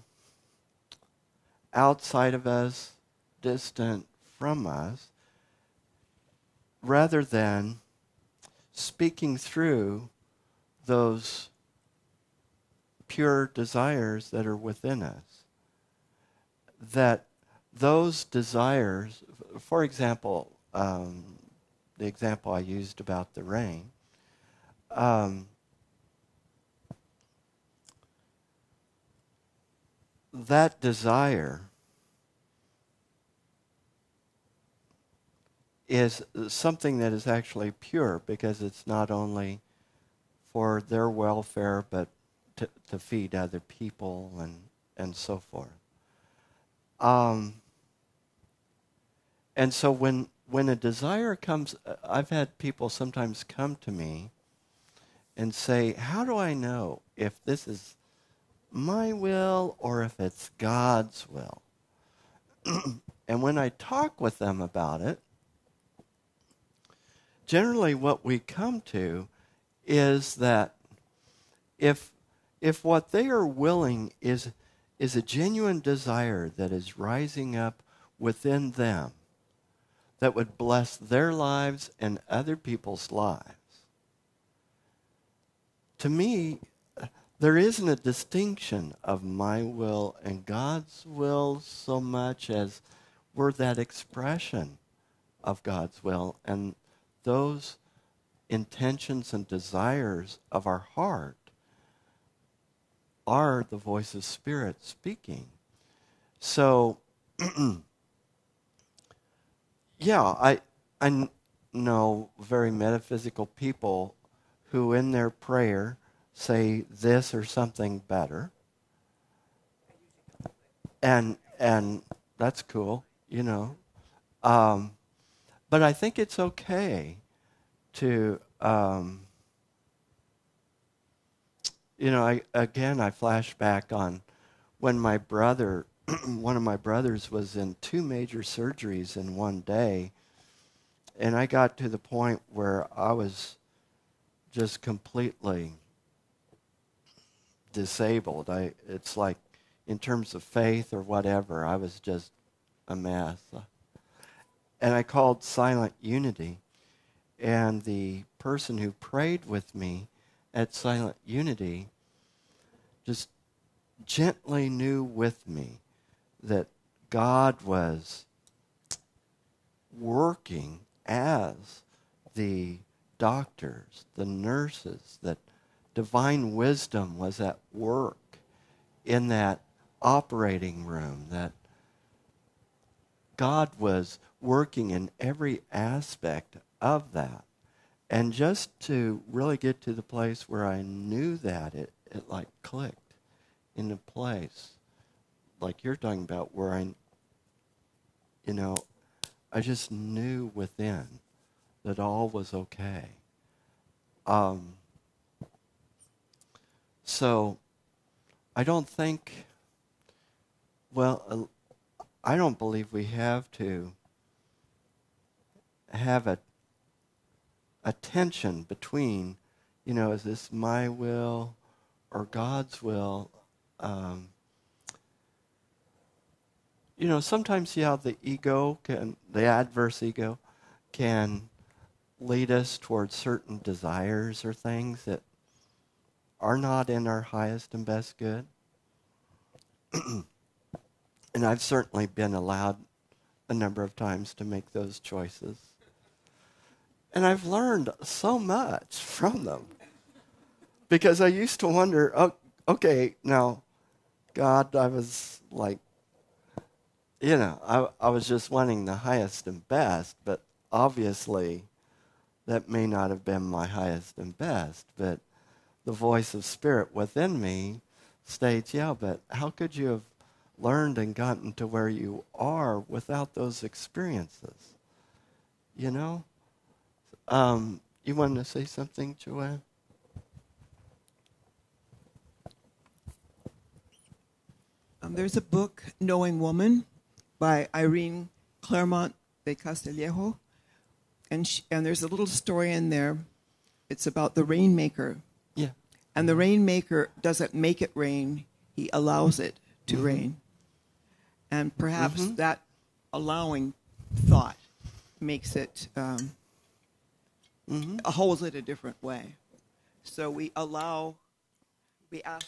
outside of us, distant from us, rather than speaking through those pure desires that are within us. That those desires, for example, the example I used about the rain, that desire is something that is actually pure, because it's not only for their welfare, but to feed other people and so forth. And so when a desire comes, I've had people sometimes come to me and say, how do I know if this is my will or if it's God's will? And when I talk with them about it, generally what we come to is that if what they are willing is a genuine desire that is rising up within them, that would bless their lives and other people's lives, to me, there isn't a distinction of my will and God's will so much as we're that expression of God's will, and those intentions and desires of our heart are the voice of Spirit speaking. So, yeah, I know very metaphysical people who in their prayer say this or something better. And that's cool, you know. But I think it's okay to, you know, I flash back on when my brother, one of my brothers was in 2 major surgeries in one day, and I got to the point where I was just completely disabled. It's like, in terms of faith or whatever, I was just a mess. And I called Silent Unity, and the person who prayed with me at Silent Unity just gently knew with me that God was working as the doctors, the nurses, that divine wisdom was at work in that operating room, that God was working in every aspect of that. And just to really get to the place where I knew that, it like clicked into place, like you're talking about, where I just knew within that all was okay. So I don't think, I don't believe we have to have a tension between, is this my will or God's will? Sometimes the adverse ego can lead us towards certain desires or things that are not in our highest and best good. And I've certainly been allowed a number of times to make those choices. And I've learned so much from them. Because I used to wonder, okay, now, God, I was like, I was just wanting the highest and best, but obviously that may not have been my highest and best, but the voice of Spirit within me states, yeah, but how could you have learned and gotten to where you are without those experiences? You wanted to say something, Joanne? There's a book, Knowing Woman, by Irene Claremont de Castillejo, and there's a little story in there. It's about the rainmaker. Yeah. And the rainmaker doesn't make it rain; he allows it to rain. And perhaps that allowing thought makes it holds it a different way. So we ask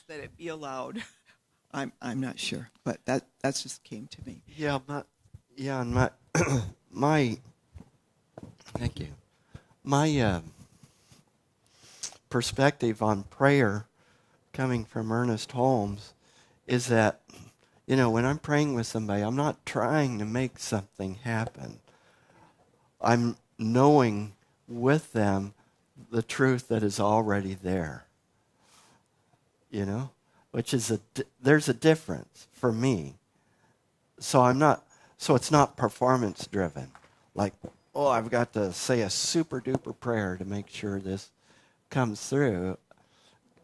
that it be allowed. I'm not sure, but that's just came to me. My thank you. My perspective on prayer, coming from Ernest Holmes, is that when I'm praying with somebody, I'm not trying to make something happen. I'm knowing with them the truth that is already there. Which is there's a difference for me. So it's not performance driven. Like, I've got to say a super duper prayer to make sure this comes through.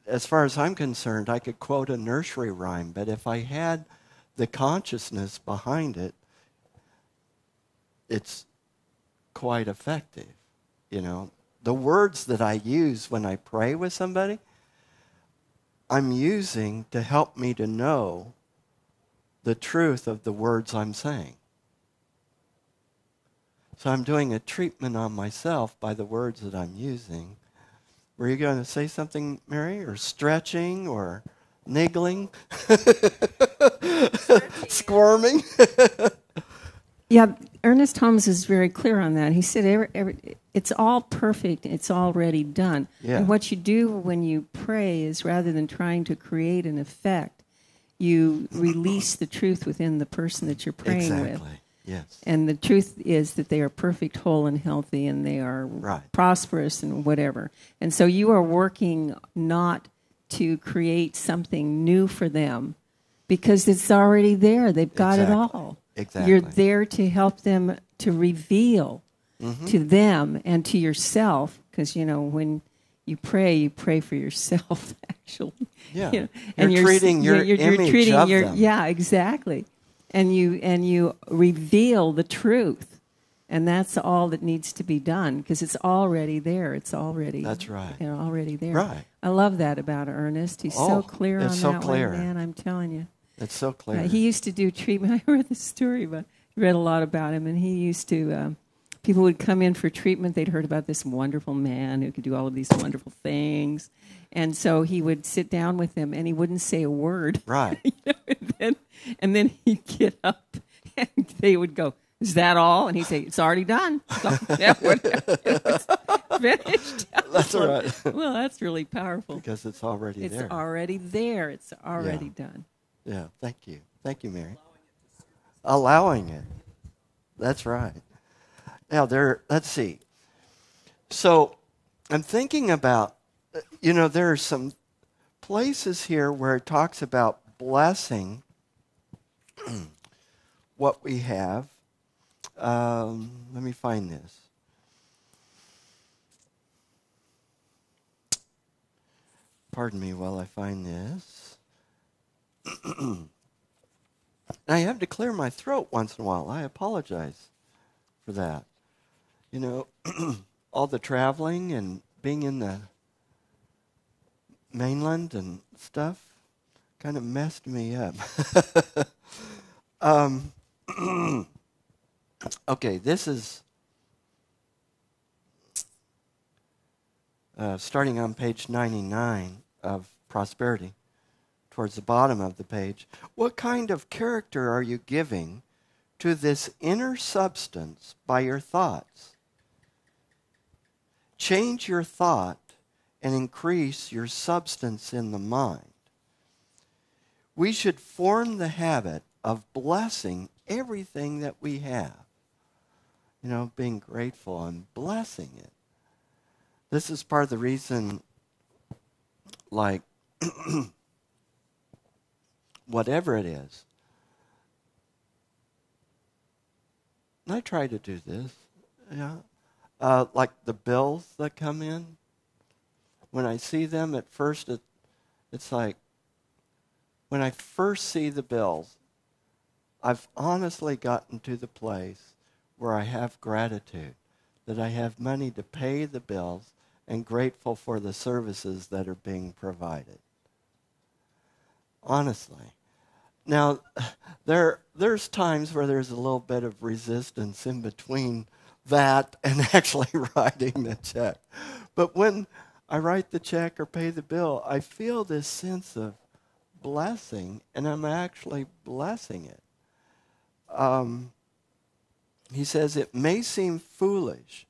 As far as I'm concerned, I could quote a nursery rhyme, but if I had the consciousness behind it, it's quite effective. The words that I use when I pray with somebody, I'm using to help me to know the truth of the words I'm saying. So I'm doing a treatment on myself by the words that I'm using. Were you going to say something, Mary? Or stretching or niggling? Squirming? Yeah, Ernest Holmes is very clear on that. He said it's all perfect. It's already done. Yeah. And what you do when you pray is rather than trying to create an effect, you release the truth within the person that you're praying with. Exactly. Yes. And the truth is that they are perfect, whole, and healthy, and they are prosperous and whatever. And so you are working not to create something new for them because it's already there. They've got it all. Exactly. You're there to help them to reveal to them and to yourself because, when you pray for yourself, actually. Yeah. And you're treating your image of them. Yeah, exactly. And you reveal the truth, and that's all that needs to be done because it's already there. It's already that's right. Already there. Right. I love that about Ernest. He's so clear on so that clear. one, man. I'm telling you. It's so clear. He used to do treatment. I read the story, but read a lot about him, and he used to. People would come in for treatment. They'd heard about this wonderful man who could do all of these wonderful things. And so he would sit down with them, and he wouldn't say a word. Right. And then he'd get up, and they would go, "Is that all?" And he'd say, "It's already done." So, yeah, it's finished. That's right. Well, that's really powerful. Because it's already there. It's already there. It's already done. Yeah, thank you. Thank you, Mary. Allowing it. That's right. Now, let's see. So I'm thinking about, there are some places here where it talks about blessing what we have. Let me find this. Pardon me while I find this. I have to clear my throat once in a while. I apologize for that. All the traveling and being in the mainland and stuff kind of messed me up. Okay, this is starting on page 99 of Prosperity, towards the bottom of the page. What kind of character are you giving to this inner substance by your thoughts? Change your thought and increase your substance in the mind. We should form the habit of blessing everything that we have. Being grateful and blessing it. This is part of the reason, like, whatever it is. And I try to do this, like the bills that come in. When I see them at first, it's like, when I first see the bills, I've honestly gotten to the place where I have gratitude, that I have money to pay the bills and grateful for the services that are being provided. Honestly. Now, there's times where there's a little bit of resistance in between that and actually writing the check. But when I write the check or pay the bill, I feel this sense of blessing, and I'm actually blessing it. He says, it may seem foolish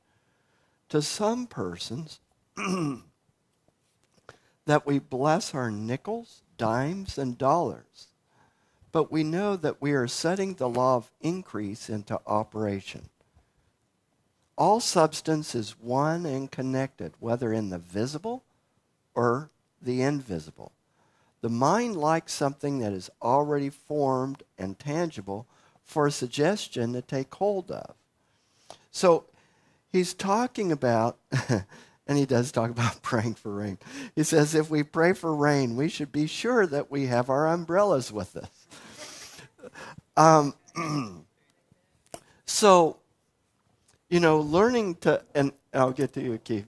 to some persons that we bless our nickels, dimes, and dollars. but we know that we are setting the law of increase into operation. All substance is one and connected, whether in the visible or the invisible. The mind likes something that is already formed and tangible for a suggestion to take hold of. So he's talking about, and he does talk about praying for rain. He says if we pray for rain, we should be sure that we have our umbrellas with us. So, learning to, and I'll get to you, Keith,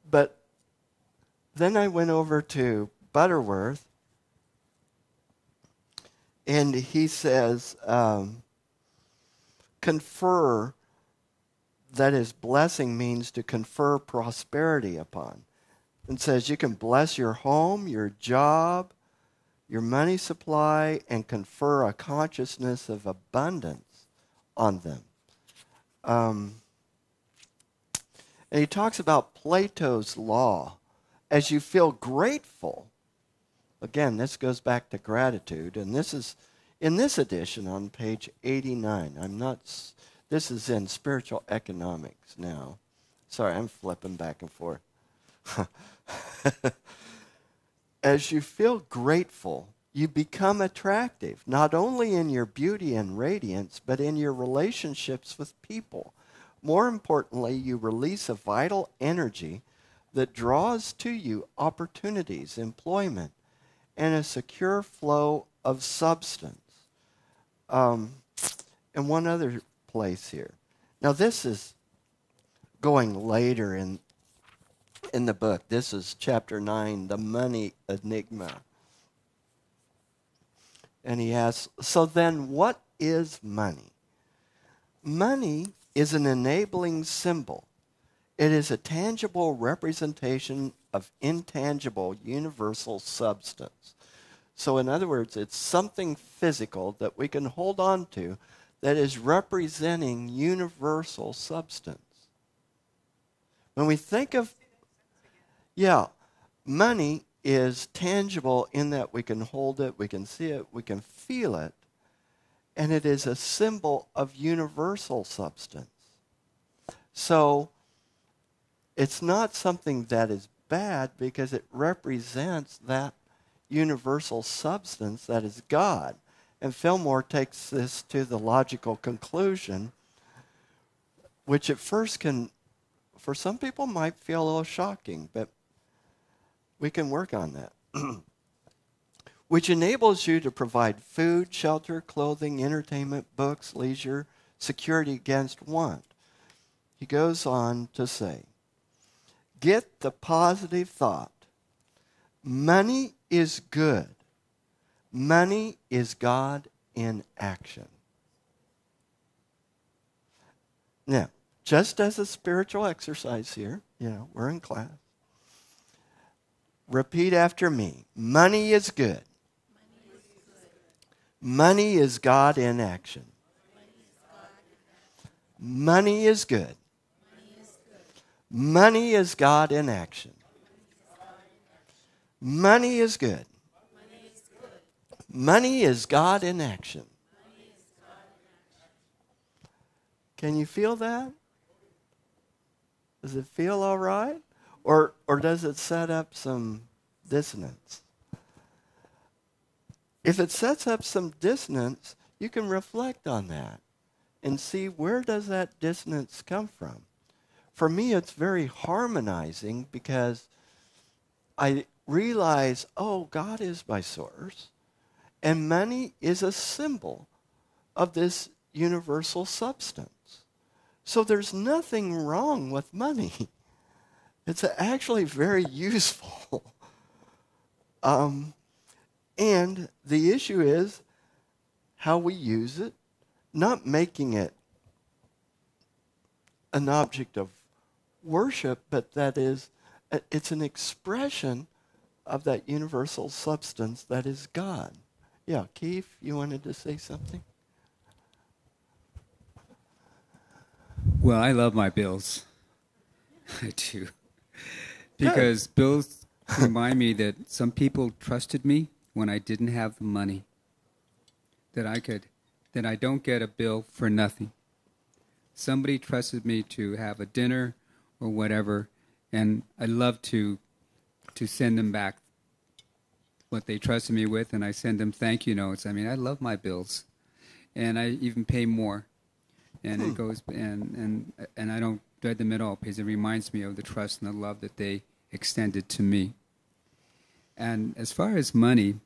but then I went over to Butterworth, and he says, confer, that is, blessing means to confer prosperity upon. And says you can bless your home, your job, your money supply, and confer a consciousness of abundance on them. And he talks about Plato's law. As you feel grateful, again, this goes back to gratitude, and this is in this edition on page 89. This is in Spiritual Economics now. Sorry, I'm flipping back and forth. As you feel grateful, you become attractive, not only in your beauty and radiance, but in your relationships with people. More importantly, you release a vital energy that draws to you opportunities, employment, and a secure flow of substance. And one other place here. Now, this is going later in the book. This is chapter 9, the money enigma. And he asks, so then what is money? Money is an enabling symbol. It is a tangible representation of intangible universal substance. So in other words, it's something physical that we can hold on to that is representing universal substance. When we think of, money is tangible in that we can hold it, we can see it, we can feel it, and it is a symbol of universal substance. So it's not something that is bad because it represents that universal substance that is God. And Fillmore takes this to the logical conclusion, which at first can, for some people, might feel a little shocking, but we can work on that. Which enables you to provide food, shelter, clothing, entertainment, books, leisure, security against want. He goes on to say, get the positive thought. Money is good. Money is God in action. Now, just as a spiritual exercise here, we're in class. Repeat after me. Money is good. Money is God in action. Money is good. Money is God in action. Money is good. Money is God in action. Can you feel that? Does it feel all right? Or does it set up some dissonance? If it sets up some dissonance, you can reflect on that and see where does that dissonance come from. For me, it's very harmonizing because I realize, God is my source, and money is a symbol of this universal substance. So there's nothing wrong with money. It's actually very useful. And the issue is how we use it, not making it an object of worship, but that is, it's an expression of that universal substance that is God. Yeah, Keith, you wanted to say something? Well, I love my bills. I do. Because bills remind me that some people trusted me when I didn't have the money. that I don't get a bill for nothing. Somebody trusted me to have a dinner or whatever, and I love to send them back what they trusted me with, and I send them thank you notes. I mean, I love my bills, and I even pay more, and it goes and I don't dread them at all because it reminds me of the trust and the love that they extended to me. And as far as money,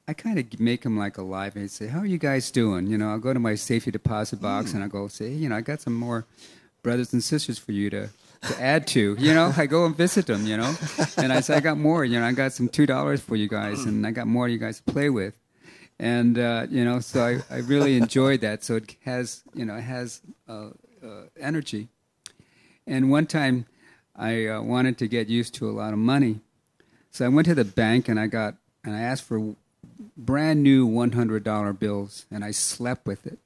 I kind of make them like alive and say, "How are you guys doing?" You know, I'll go to my safety deposit box and I'll go say, "You know, I got some more brothers and sisters for you to add to." You know, I go and visit them, you know, and I say, "I got more, you know, I got some $2 for you guys, and I got more you guys to play with." And, you know, so I really enjoyed that. So it has, you know, energy. And one time I wanted to get used to a lot of money. So I went to the bank and I asked for brand new $100 bills, and I slept with it.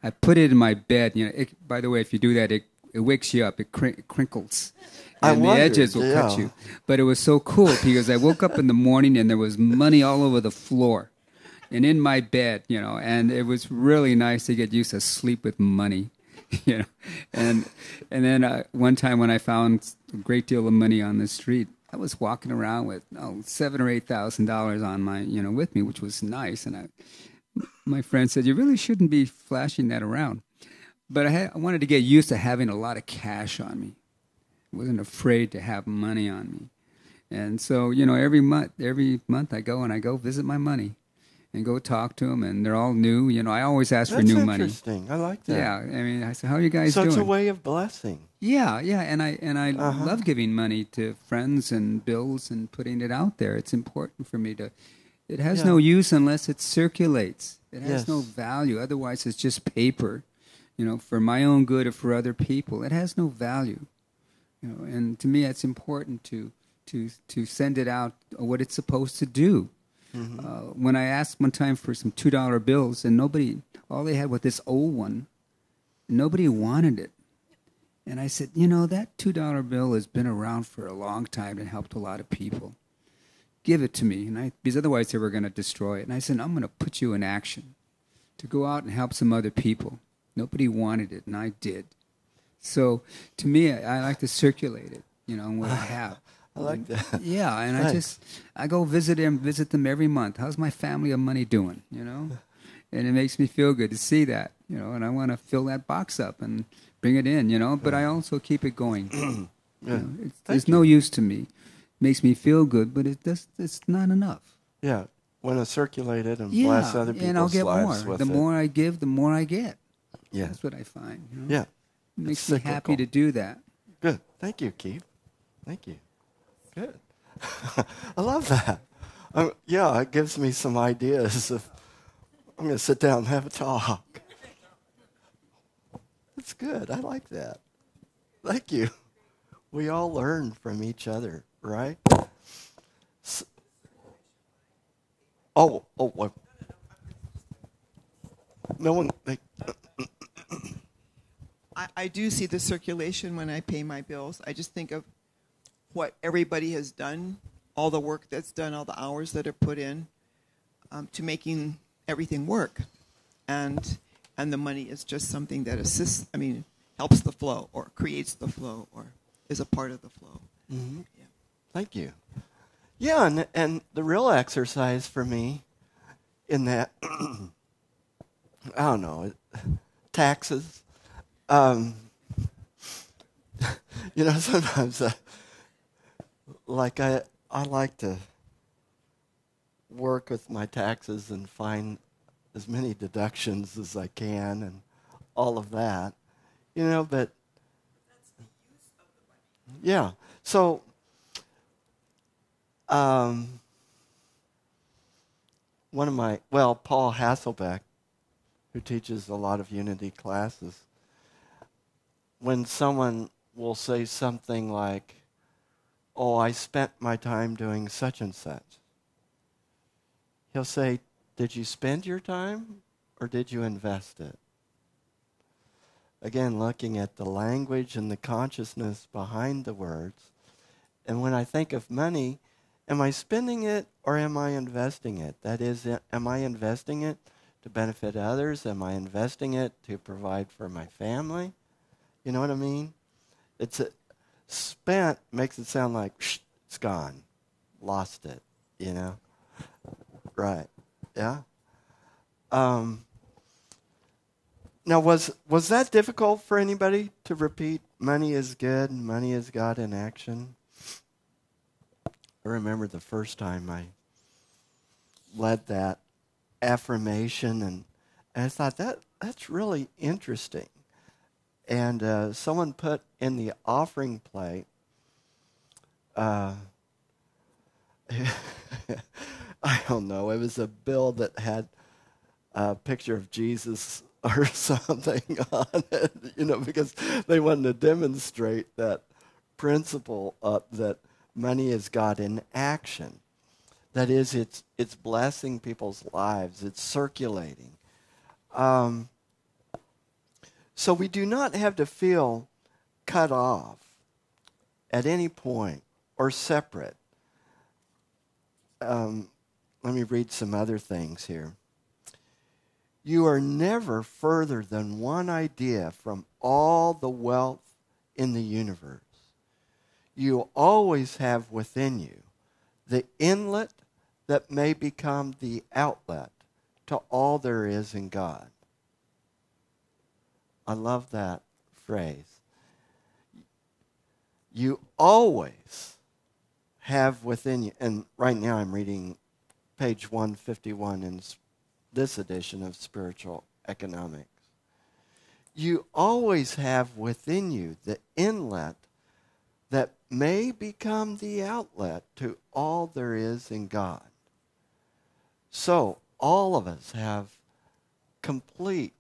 I put it in my bed. You know, by the way, if you do that, it wakes you up. It crinkles, and the edges will cut you. But it was so cool because I woke up in the morning and there was money all over the floor, and in my bed. You know, and it was really nice to get used to sleep with money. You know, and then one time when I found a great deal of money on the street, I was walking around with $7,000 or $8,000 on my, you know, with me, which was nice. And my friend said, "You really shouldn't be flashing that around." But I wanted to get used to having a lot of cash on me. I wasn't afraid to have money on me. And so, you know, every month I go visit my money and go talk to them, and they're all new. You know, I always ask for new money. That's interesting. I like that. Yeah, I mean, I said, "How are you guys doing?" So it's a way of blessing. Yeah, and I love giving money to friends and bills and putting it out there. It's important for me to. It has no use unless it circulates. It has no value. Otherwise, it's just paper. You know, for my own good or for other people, it has no value. You know, and to me, it's important to send it out what it's supposed to do. Mm-hmm. When I asked one time for some $2 bills, and all they had was this old one. Nobody wanted it. And I said, you know, that $2 bill has been around for a long time and helped a lot of people. Give it to me. Because otherwise they were going to destroy it. And I said, I'm going to put you in action to go out and help some other people. Nobody wanted it, and I did. So to me, I like to circulate it, you know, what I have. I like that. Yeah, and I go visit them every month. How's my family of money doing, you know? And it makes me feel good to see that, you know, and I want to fill that box up and bring it in, you know, but I also keep it going. You know, it's no use to me. It makes me feel good, but it's not enough. Yeah, want to circulate it and bless other people's lives. And I'll get more. With the more I give, the more I get. Yeah. That's what I find. You know? Yeah. It makes me happy to do that. Good. Thank you, Keith. Thank you. Good. I love that. Yeah, it gives me some ideas of I'm going to sit down and have a talk. That's good. I like that. Thank you. We all learn from each other, right? What? No one. I do see the circulation when I pay my bills. I just think of what everybody has done, all the work that's done, all the hours that are put in to making everything work. And the money is just something that assists, helps the flow or creates the flow or is a part of the flow. Mm-hmm. Yeah. Thank you. Yeah, and the real exercise for me in that, I don't know, taxes. You know, sometimes I like to work with my taxes and find as many deductions as I can and all of that, you know, but that's the use of the money. Yeah. So Paul Hasselbeck, who teaches a lot of Unity classes, when someone will say something like, "Oh, I spent my time doing such and such," he'll say, "Did you spend your time or did you invest it?" Again, looking at the language and the consciousness behind the words. And when I think of money, am I spending it or am I investing it? That is, am I investing it to benefit others? Am I investing it to provide for my family? You know what I mean? Spent makes it sound like it's gone, lost it, you know? Right, yeah? Now, was that difficult for anybody to repeat, money is good, money is God in action? I remember the first time I led that affirmation, and I thought, that's really interesting. And someone put in the offering plate, I don't know, it was a bill that had a picture of Jesus or something on it, you know, because they wanted to demonstrate that principle that money is God in action. That is, it's blessing people's lives. It's circulating. So we do not have to feel cut off at any point or separate. Let me read some other things here. You are never further than one idea from all the wealth in the universe. You always have within you the inlet that may become the outlet to all there is in God. I love that phrase. You always have within you, and right now I'm reading page 151 in this edition of Spiritual Economics. You always have within you the inlet that may become the outlet to all there is in God. So all of us have complete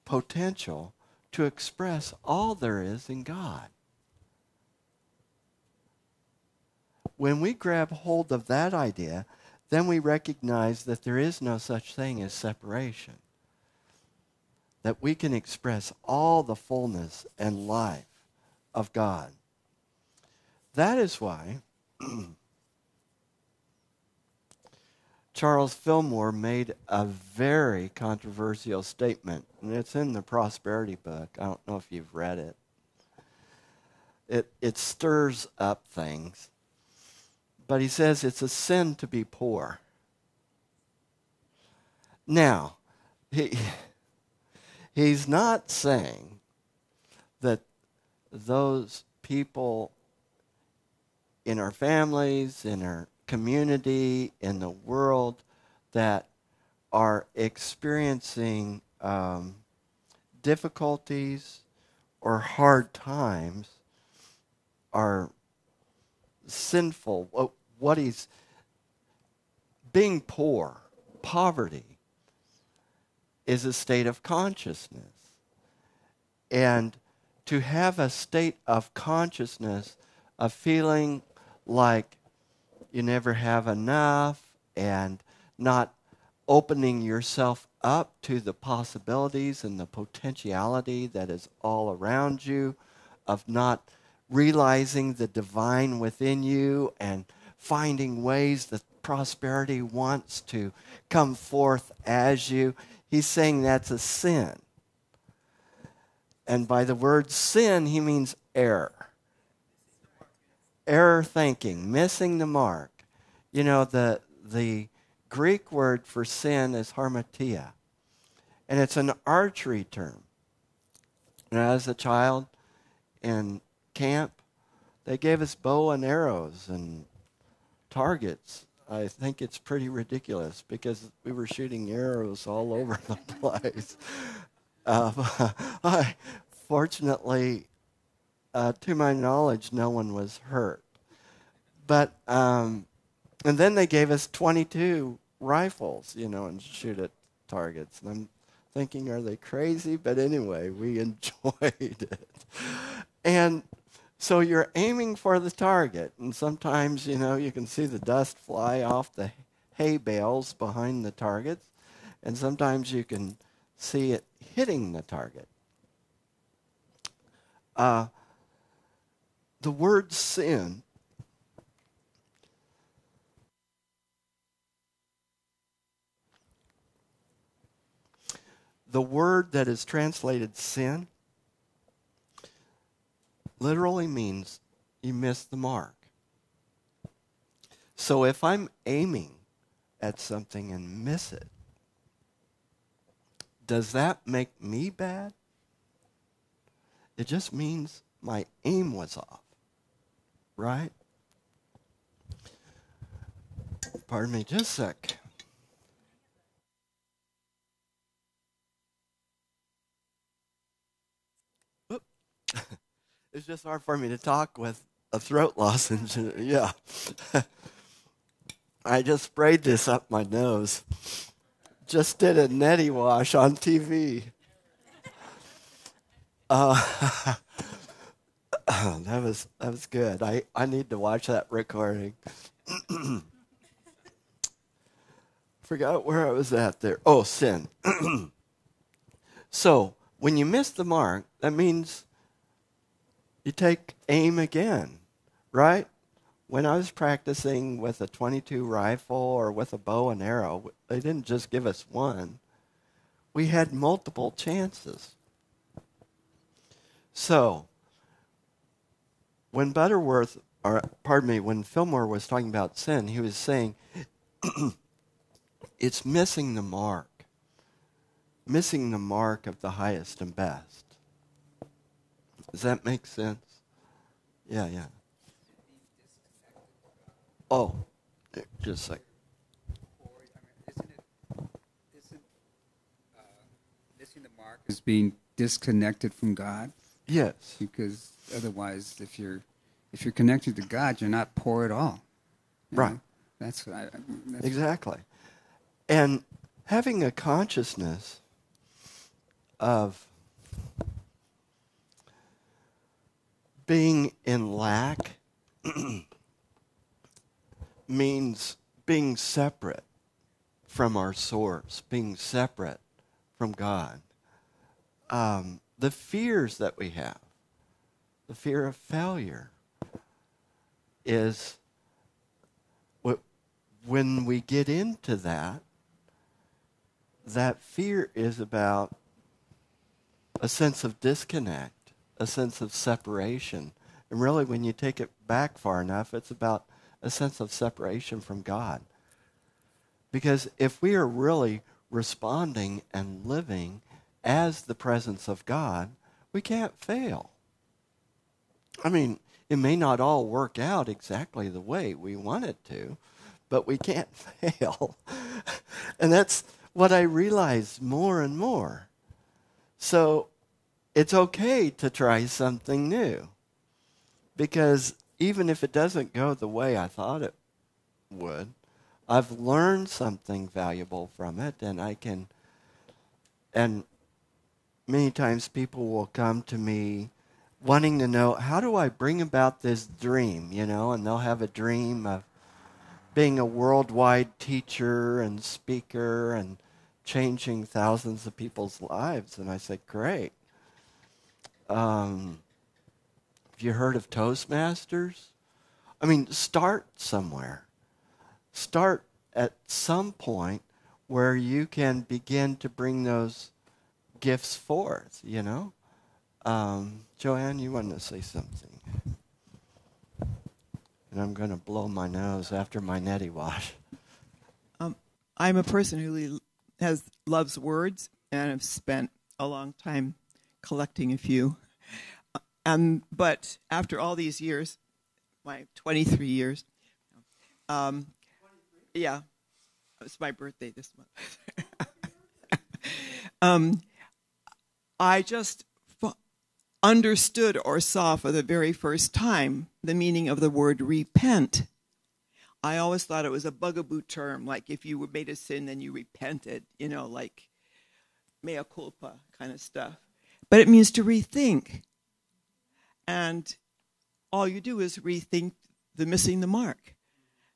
potential to express all there is in God. When we grab hold of that idea, then we recognize that there is no such thing as separation. That we can express all the fullness and life of God. That is why Charles Fillmore made a very controversial statement, and it's in the Prosperity book. I don't know if you've read it. It stirs up things. But he says it's a sin to be poor. Now, he's not saying that those people in our families, in our community, in the world that are experiencing difficulties or hard times are sinful. What he's being poor, poverty, is a state of consciousness. And to have a state of consciousness of feeling like you never have enough and not opening yourself up to the possibilities and the potentiality that is all around you, of not realizing the divine within you and finding ways that prosperity wants to come forth as you. He's saying that's a sin. And by the word sin, he means error. Error thinking, missing the mark. You know, the Greek word for sin is harmatia. And it's an archery term. And as a child in camp, they gave us bow and arrows and targets. I think it's pretty ridiculous because we were shooting arrows all over the place. Fortunately, to my knowledge, no one was hurt. But, and then they gave us 22 rifles, you know, and shoot at targets. And I'm thinking, are they crazy? But anyway, we enjoyed it. And so you're aiming for the target, and sometimes, you know, you can see the dust fly off the hay bales behind the targets, and sometimes you can see it hitting the target. The word sin the word that is translated sin literally means you missed the mark. So if I'm aiming at something and miss it, does that make me bad? It just means my aim was off, right? Pardon me, just a sec. Whoop. It's just hard for me to talk with a throat lozenge. Yeah. I just sprayed this up my nose. Just did a neti wash on TV. That was good. I need to watch that recording. Forgot where I was at there. Oh, sin. So when you miss the mark, that means you take aim again, right? When I was practicing with a .22 rifle or with a bow and arrow, they didn't just give us one. We had multiple chances. So, when when Fillmore was talking about sin, he was saying it's missing the mark of the highest and best. Does that make sense? Yeah. Oh, just like. Isn't missing the mark is being disconnected from God? Yes. Because otherwise, if you're connected to God, you're not poor at all. Right. That's what that's exactly. And having a consciousness of being in lack means being separate from our source, being separate from God. The fears that we have, the fear of failure, is when we get into that fear is about a sense of disconnect, a sense of separation. And really, when you take it back far enough, it's about a sense of separation from God. Because if we are really responding and living as the presence of God, we can't fail. I mean, it may not all work out exactly the way we want it to, but we can't fail. And that's what I realize more and more. So it's okay to try something new. Because even if it doesn't go the way I thought it would, I've learned something valuable from it, and many times people will come to me wanting to know, how do I bring about this dream, and they'll have a dream of being a worldwide teacher and speaker and changing thousands of people's lives. And I say, great. Have you heard of Toastmasters? I mean, start somewhere. Start at some point where you can begin to bring those gifts forth, Joanne, you wanted to say something. And I'm going to blow my nose after my neti wash. I'm a person who loves words, and I've spent a long time collecting a few. But after all these years, my 23 years, yeah, it's my birthday this month. I just understood or saw for the very first time the meaning of the word repent. I always thought it was a bugaboo term, like if you made a sin, then you repented, like mea culpa kind of stuff. But it means to rethink. And all you do is rethink the missing the mark,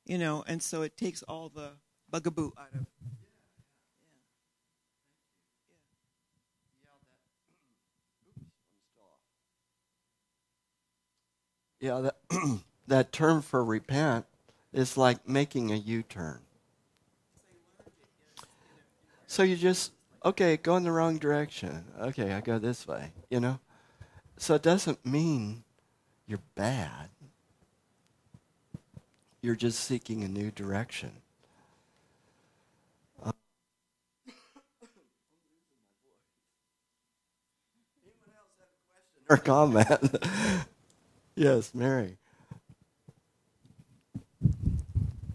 and so it takes all the bugaboo out of it. Yeah, that term for repent is like making a U-turn. So you just okay, go in the wrong direction. Okay, I go this way, you know? So it doesn't mean you're bad. You're just seeking a new direction. Anyone else have a question or comment? Yes, Mary.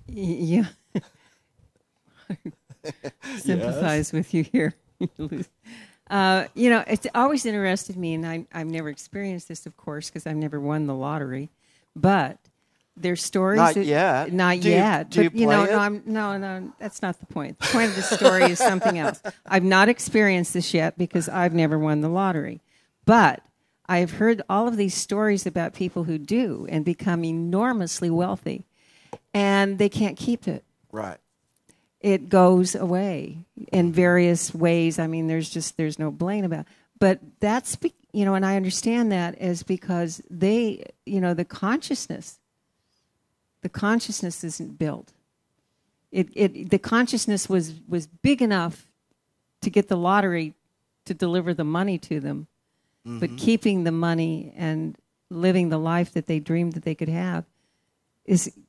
Yeah. Sympathize with you here. It's always interested me, and I've never experienced this, of course, because I've never won the lottery. But there's stories. Not yet. Not do yet. Do but you play it? No, that's not the point. The point of the story is something else. I've not experienced this yet because I've never won the lottery. But I've heard all of these stories about people who do and become enormously wealthy, and they can't keep it. Right. It goes away in various ways. I mean, there's no blame about it. But that's, and I understand that as because they, the consciousness isn't built. The consciousness was big enough to get the lottery to deliver the money to them, but keeping the money and living the life that they dreamed that they could have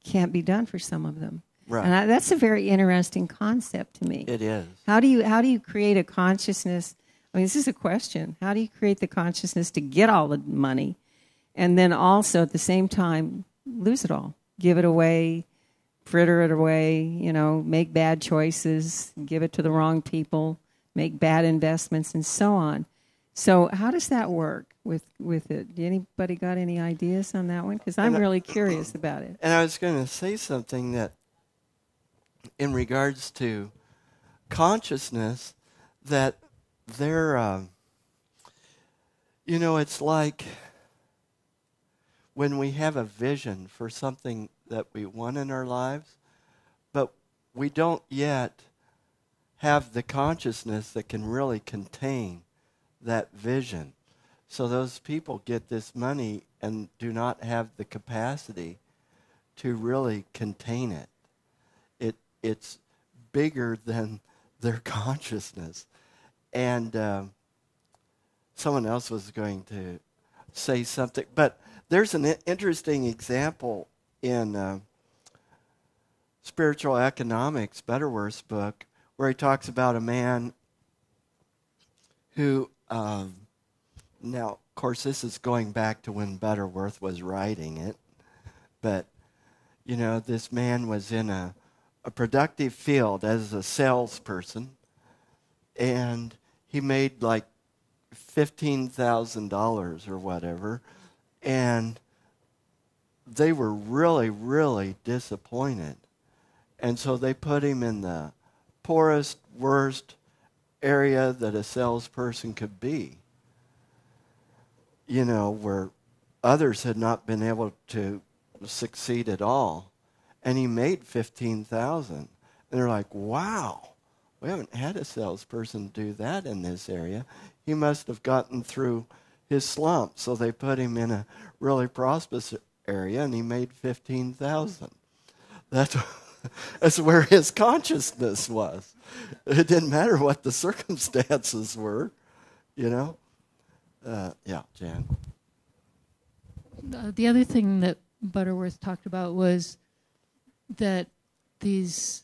can't be done for some of them. Right. And that's a very interesting concept to me. It is. How do you create a consciousness? I mean, this is a question. How do you create the consciousness to get all the money, and then also at the same time lose it all, give it away, fritter it away? Make bad choices, give it to the wrong people, make bad investments, and so on. So how does that work with it? Anybody got any ideas on that one? Because I'm really curious about it. And I was going to say something that, in regards to consciousness, that it's like when we have a vision for something that we want in our lives, but we don't yet have the consciousness that can really contain that vision. So those people get this money and do not have the capacity to really contain it. It's bigger than their consciousness. And someone else was going to say something. But there's an interesting example in Spiritual Economics, Butterworth's book, where he talks about a man who, now, of course, this is going back to when Butterworth was writing it, but, this man was in a productive field as a salesperson, and he made like $15,000 or whatever, and they were really, really disappointed. And so they put him in the poorest, worst area that a salesperson could be, where others had not been able to succeed at all. And he made $15,000. And they're like, wow, we haven't had a salesperson do that in this area. He must have gotten through his slump. So they put him in a really prosperous area, and he made $15,000. That's where his consciousness was. It didn't matter what the circumstances were, Yeah, Jan. The other thing that Butterworth talked about was that these,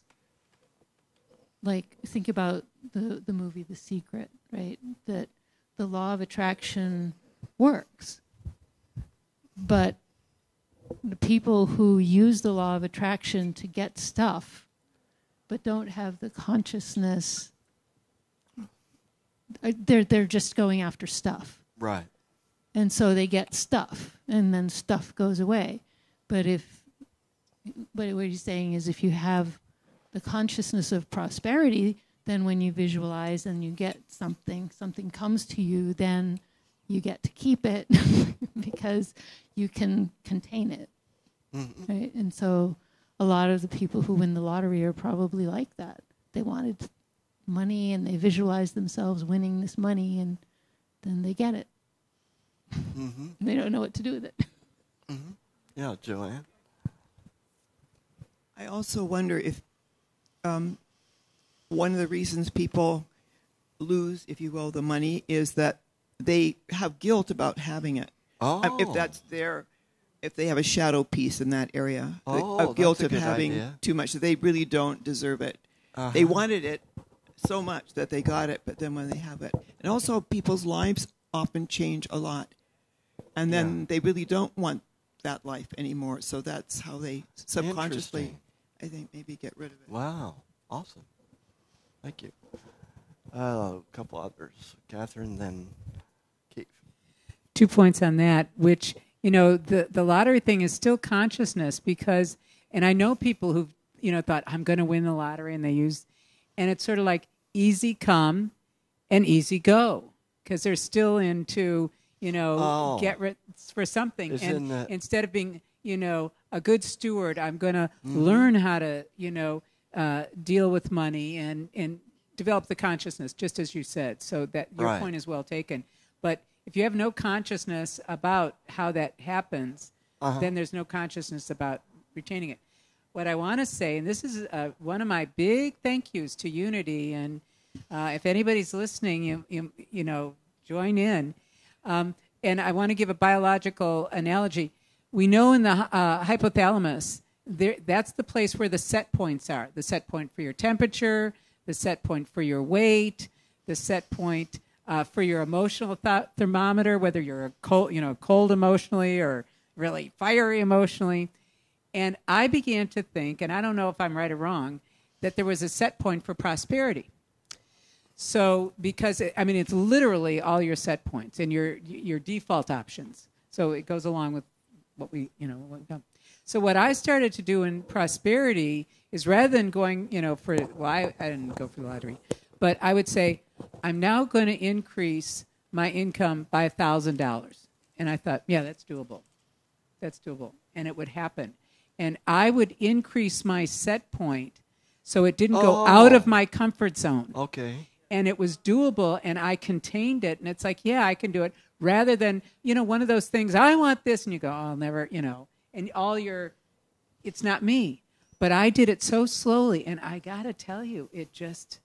think about the movie The Secret, right? That the law of attraction works. But the people who use the law of attraction to get stuff but don't have the consciousness, they're just going after stuff. Right. And so they get stuff, and then stuff goes away. But what he's saying is if you have the consciousness of prosperity, then when you visualize and you get something comes to you, then you get to keep it because you can contain it. Mm-hmm. Right? And so a lot of the people who win the lottery are probably like that. They wanted money and they visualized themselves winning this money, and then they get it. Mm-hmm. They don't know what to do with it. Mm-hmm. Yeah, Joanne? I also wonder if one of the reasons people lose, if you will, the money is that they have guilt about having it. Oh. If they have a shadow piece in that area, Oh, a guilt that's a of good having idea. too much, they really don't deserve it. Uh-huh. They wanted it so much that they got it, but then when they have it, and also people's lives often change a lot, and then they really don't want that life anymore. So that's how they subconsciously, I think, maybe get rid of it. Wow, awesome. Thank you. A couple others. Catherine, then Keith. 2 points on that, which, the lottery thing is still consciousness because, and I know people who've, thought, I'm going to win the lottery, and and it's sort of like easy come and easy go because they're still into, get rid for something. And instead of being, a good steward, I'm going to learn how to, deal with money and develop the consciousness, just as you said. So that your point is well taken. But if you have no consciousness about how that happens, then there's no consciousness about retaining it. What I want to say, and this is one of my big thank yous to Unity, and if anybody's listening, you join in. And I want to give a biological analogy. We know in the hypothalamus, that's the place where the set points are. The set point for your temperature, the set point for your weight, the set point for your emotional thermometer, whether you're cold emotionally or really fiery emotionally. And I began to think, and I don't know if I'm right or wrong, that there was a set point for prosperity. So, because, it's literally all your set points and your default options. So it goes along with what we've done. So what I started to do in prosperity is rather than going, I didn't go for the lottery, but I would say, I'm now going to increase my income by $1,000. And I thought, yeah, that's doable. That's doable. And it would happen. And I would increase my set point so it didn't go out of my comfort zone. Okay. And it was doable, and I contained it. And it's like, yeah, I can do it. Rather than, one of those things, I want this, and you go, oh, I'll never, and it's not me. But I did it so slowly, and I got to tell you, it just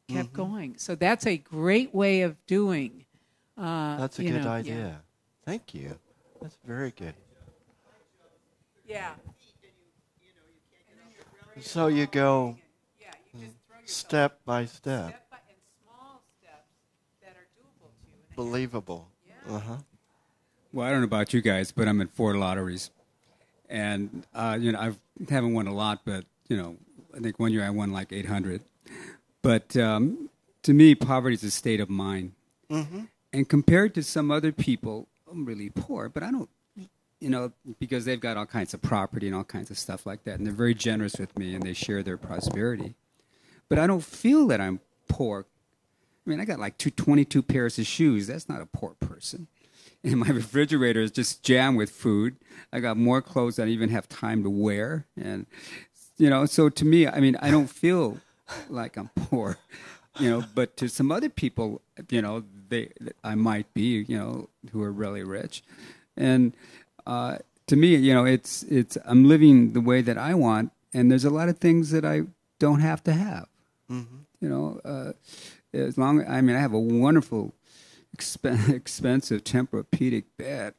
kept going. So that's a great way of doing. That's a good idea. Yeah. Thank you. That's very good. Yeah. So you go step by step. And small steps that are doable to you. Believable. Yeah. Well, I don't know about you guys, but I'm in 4 lotteries. And, I haven't won a lot, but, I think one year I won like 800. But to me, poverty is a state of mind. Mm-hmm. And compared to some other people, I'm really poor, but I don't, because they've got all kinds of property and all kinds of stuff like that. And they're very generous with me, and they share their prosperity. But I don't feel that I'm poor. I got like 22 pairs of shoes. That's not a poor person. And my refrigerator is just jammed with food. I got more clothes than I even have time to wear. And, so to me, I don't feel like I'm poor, but to some other people, I might be, who are really rich. And to me, it's I'm living the way that I want, and there's a lot of things that I don't have to have. Mm-hmm. As long I have a wonderful, expensive Tempur-Pedic bed.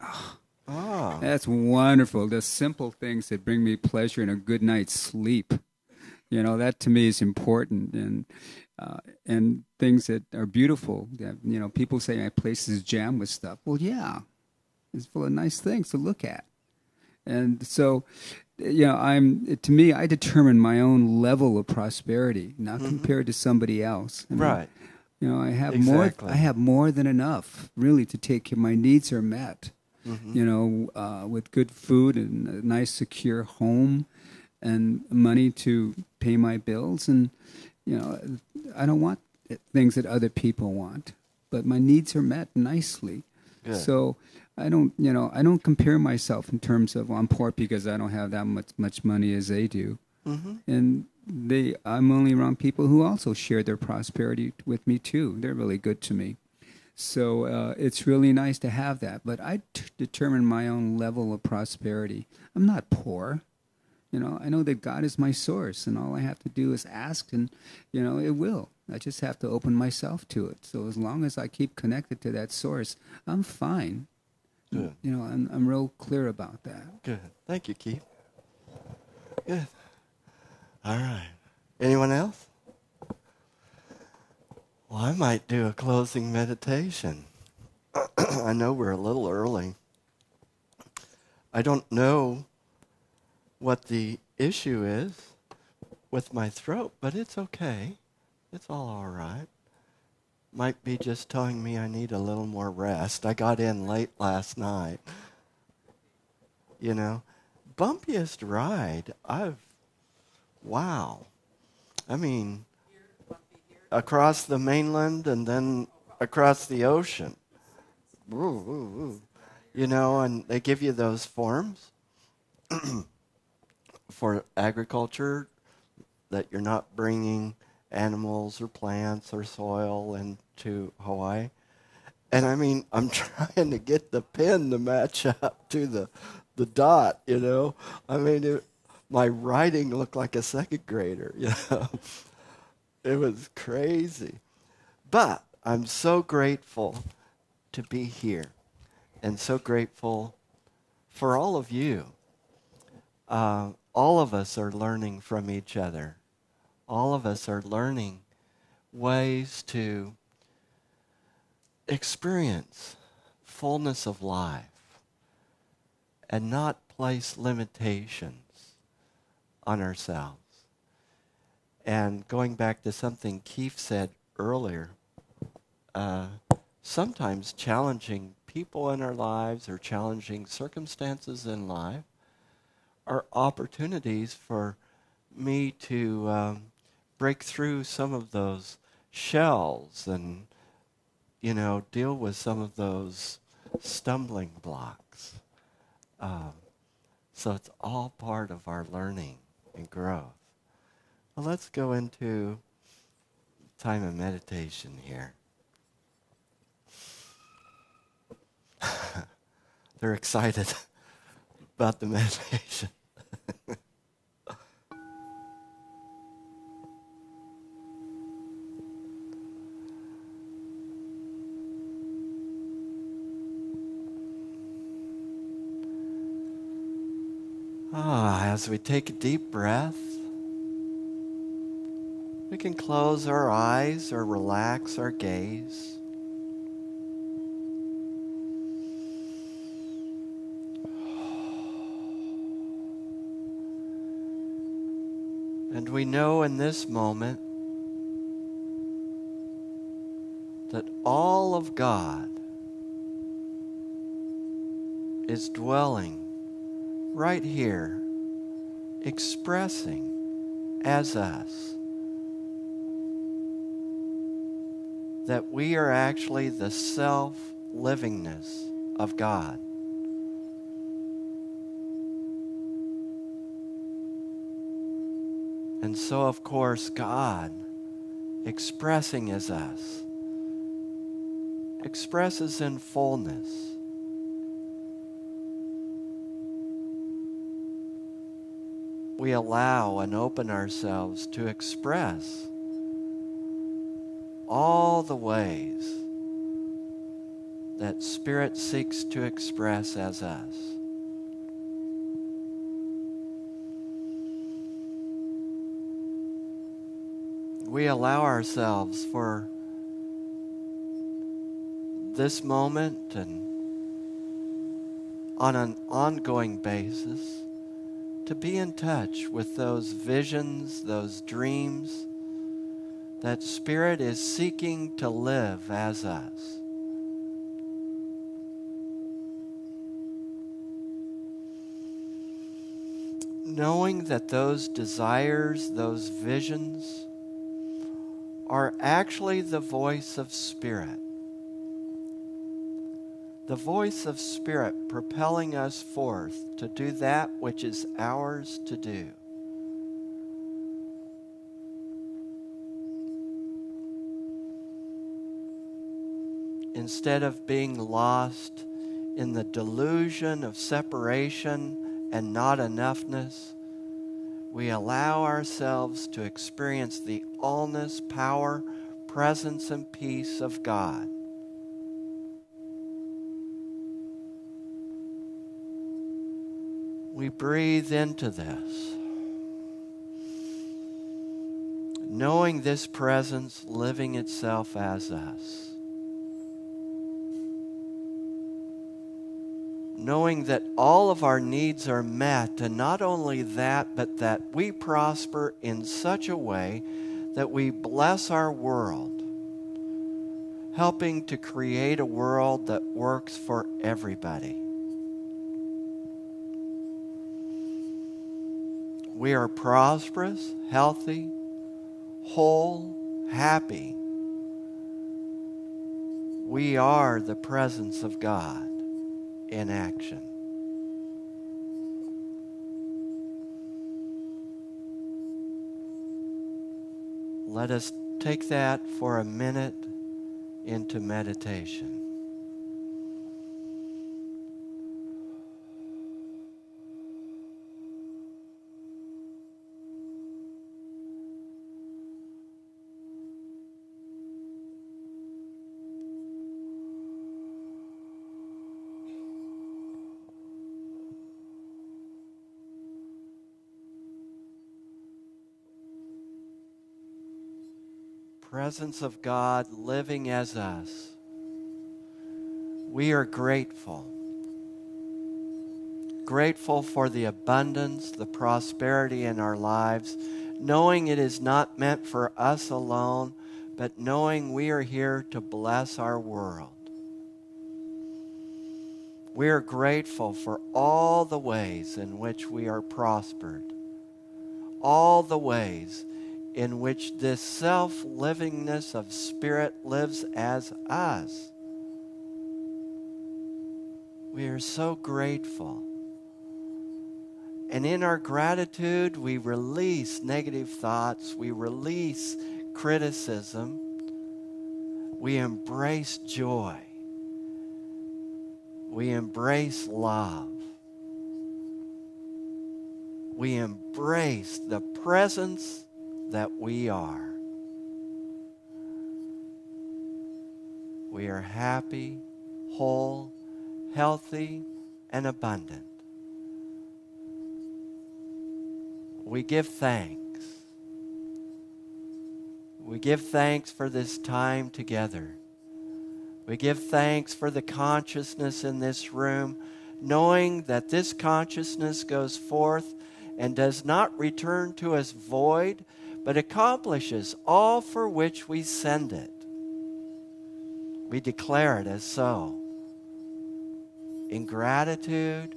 Oh, that's wonderful. The simple things that bring me pleasure and a good night's sleep. That to me is important, and things that are beautiful. That, people say my place is jammed with stuff. Well, yeah, it's full of nice things to look at, and so. To me, I determine my own level of prosperity, not compared to somebody else. Right. I have more than enough, really, to take care. My needs are met. Mm-hmm. With good food and a nice, secure home, and money to pay my bills, and I don't want things that other people want, but my needs are met nicely. Good. So. I don't compare myself in terms of I'm poor because I don't have that much money as they do. Mm-hmm. And I'm only around people who also share their prosperity with me too. They're really good to me. So it's really nice to have that. But I determine my own level of prosperity. I'm not poor. I know that God is my source, and all I have to do is ask, and, it will. I just have to open myself to it. So as long as I keep connected to that source, I'm fine. Good. I'm real clear about that. Good. Thank you, Keith. Good. All right. Anyone else? Well, I might do a closing meditation. I know we're a little early. I don't know what the issue is with my throat, but it's okay. It's all right. Might be just telling me I need a little more rest. I got in late last night. Bumpiest ride. Wow. I mean, across the mainland and then across the ocean. And they give you those forms for agriculture, that you're not bringing animals or plants or soil into Hawaii. And I mean, I'm trying to get the pen to match up to the dot, I mean, my writing looked like a second grader, It was crazy. But I'm so grateful to be here, and so grateful for all of you. All of us are learning from each other. All of us are learning ways to experience fullness of life and not place limitations on ourselves. And going back to something Keith said earlier, sometimes challenging people in our lives or challenging circumstances in life are opportunities for me to break through some of those shells and, deal with some of those stumbling blocks. So it's all part of our learning and growth. Well, let's go into time of meditation here. They're excited about the meditation. As we take a deep breath, we can close our eyes or relax our gaze. And we know in this moment that all of God is dwelling right here, expressing as us that we are actually the self-livingness of God. And so, of course, God, expressing as us, expresses in fullness. We allow and open ourselves to express all the ways that Spirit seeks to express as us. We allow ourselves for this moment and on an ongoing basis to be in touch with those visions, those dreams that Spirit is seeking to live as us. Knowing that those desires, those visions, are actually the voice of Spirit. The voice of Spirit propelling us forth to do that which is ours to do. Instead of being lost in the delusion of separation and not enoughness, we allow ourselves to experience the allness, power, presence, and peace of God. We breathe into this, knowing this presence living itself as us. Knowing that all of our needs are met, and not only that, but that we prosper in such a way that we bless our world, helping to create a world that works for everybody. We are prosperous, healthy, whole, happy. We are the presence of God in action. Let us take that for a minute into meditation. Presence of God living as us. We are grateful. Grateful for the abundance, the prosperity in our lives, knowing it is not meant for us alone, but knowing we are here to bless our world. We are grateful for all the ways in which we are prospered, all the ways in which this self-livingness of spirit lives as us. We are so grateful. And in our gratitude, we release negative thoughts, we release criticism, we embrace joy, we embrace love. We embrace the presence that we are. We are happy, whole, healthy, and abundant. We give thanks. We give thanks for this time together. We give thanks for the consciousness in this room, knowing that this consciousness goes forth and does not return to us void, but accomplishes all for which we send it. We declare it as so, in gratitude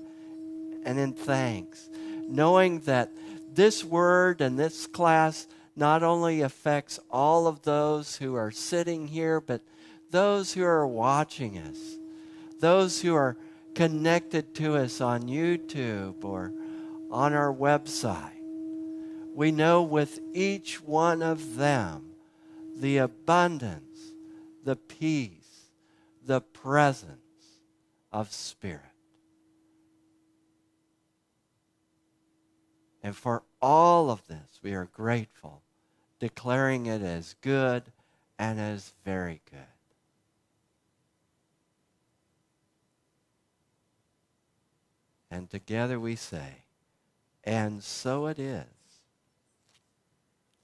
and in thanks, knowing that this word and this class not only affects all of those who are sitting here, but those who are watching us, those who are connected to us on YouTube or on our website. We know with each one of them the abundance, the peace, the presence of Spirit. And for all of this, we are grateful, declaring it as good and as very good. And together we say, and so it is.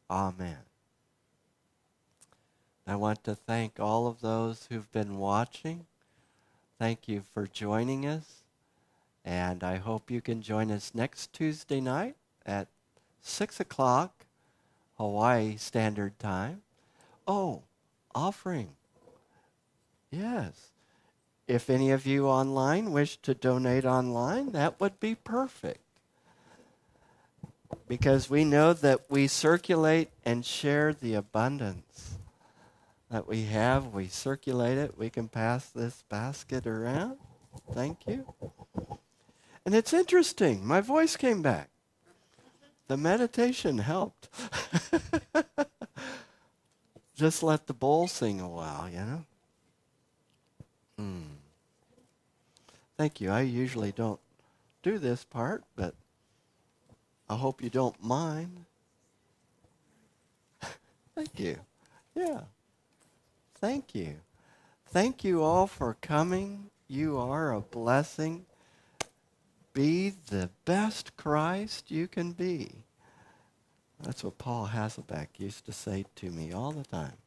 Amen. I want to thank all of those who've been watching. Thank you for joining us. And I hope you can join us next Tuesday night at 6 o'clock Hawaii Standard Time. Oh, offering. Yes. If any of you online wish to donate online, that would be perfect. Because we know that we circulate and share the abundance that we have. We circulate it. We can pass this basket around. Thank you. And it's interesting. My voice came back. The meditation helped. Just let the bowl sing a while, you know. Thank you. I usually don't do this part, but I hope you don't mind. Thank you. Yeah. Thank you. Thank you all for coming. You are a blessing. Be the best Christ you can be. That's what Paul Hasselbeck used to say to me all the time,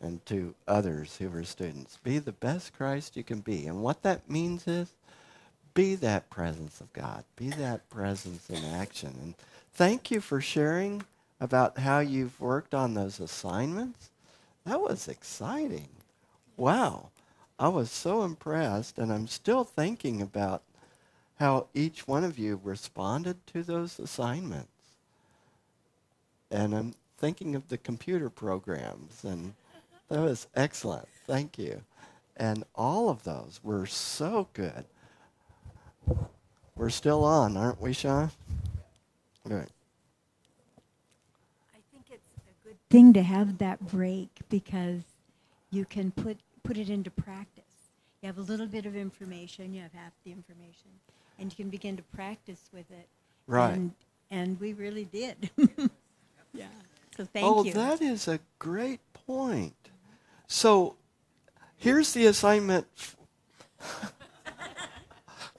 and to others who were students. Be the best Christ you can be. And what that means is, be that presence of God. Be that presence in action. And thank you for sharing about how you've worked on those assignments. That was exciting. Wow. I was so impressed, and I'm still thinking about how each one of you responded to those assignments. And I'm thinking of the computer programs, and that was excellent. Thank you. And all of those were so good. We're still on, aren't we, Sean? Good. I think it's a good thing to have that break because you can put it into practice. You have a little bit of information, you have half the information, and you can begin to practice with it. Right. And we really did. Yeah. So thank you. Oh, that is a great point. So here's the assignment.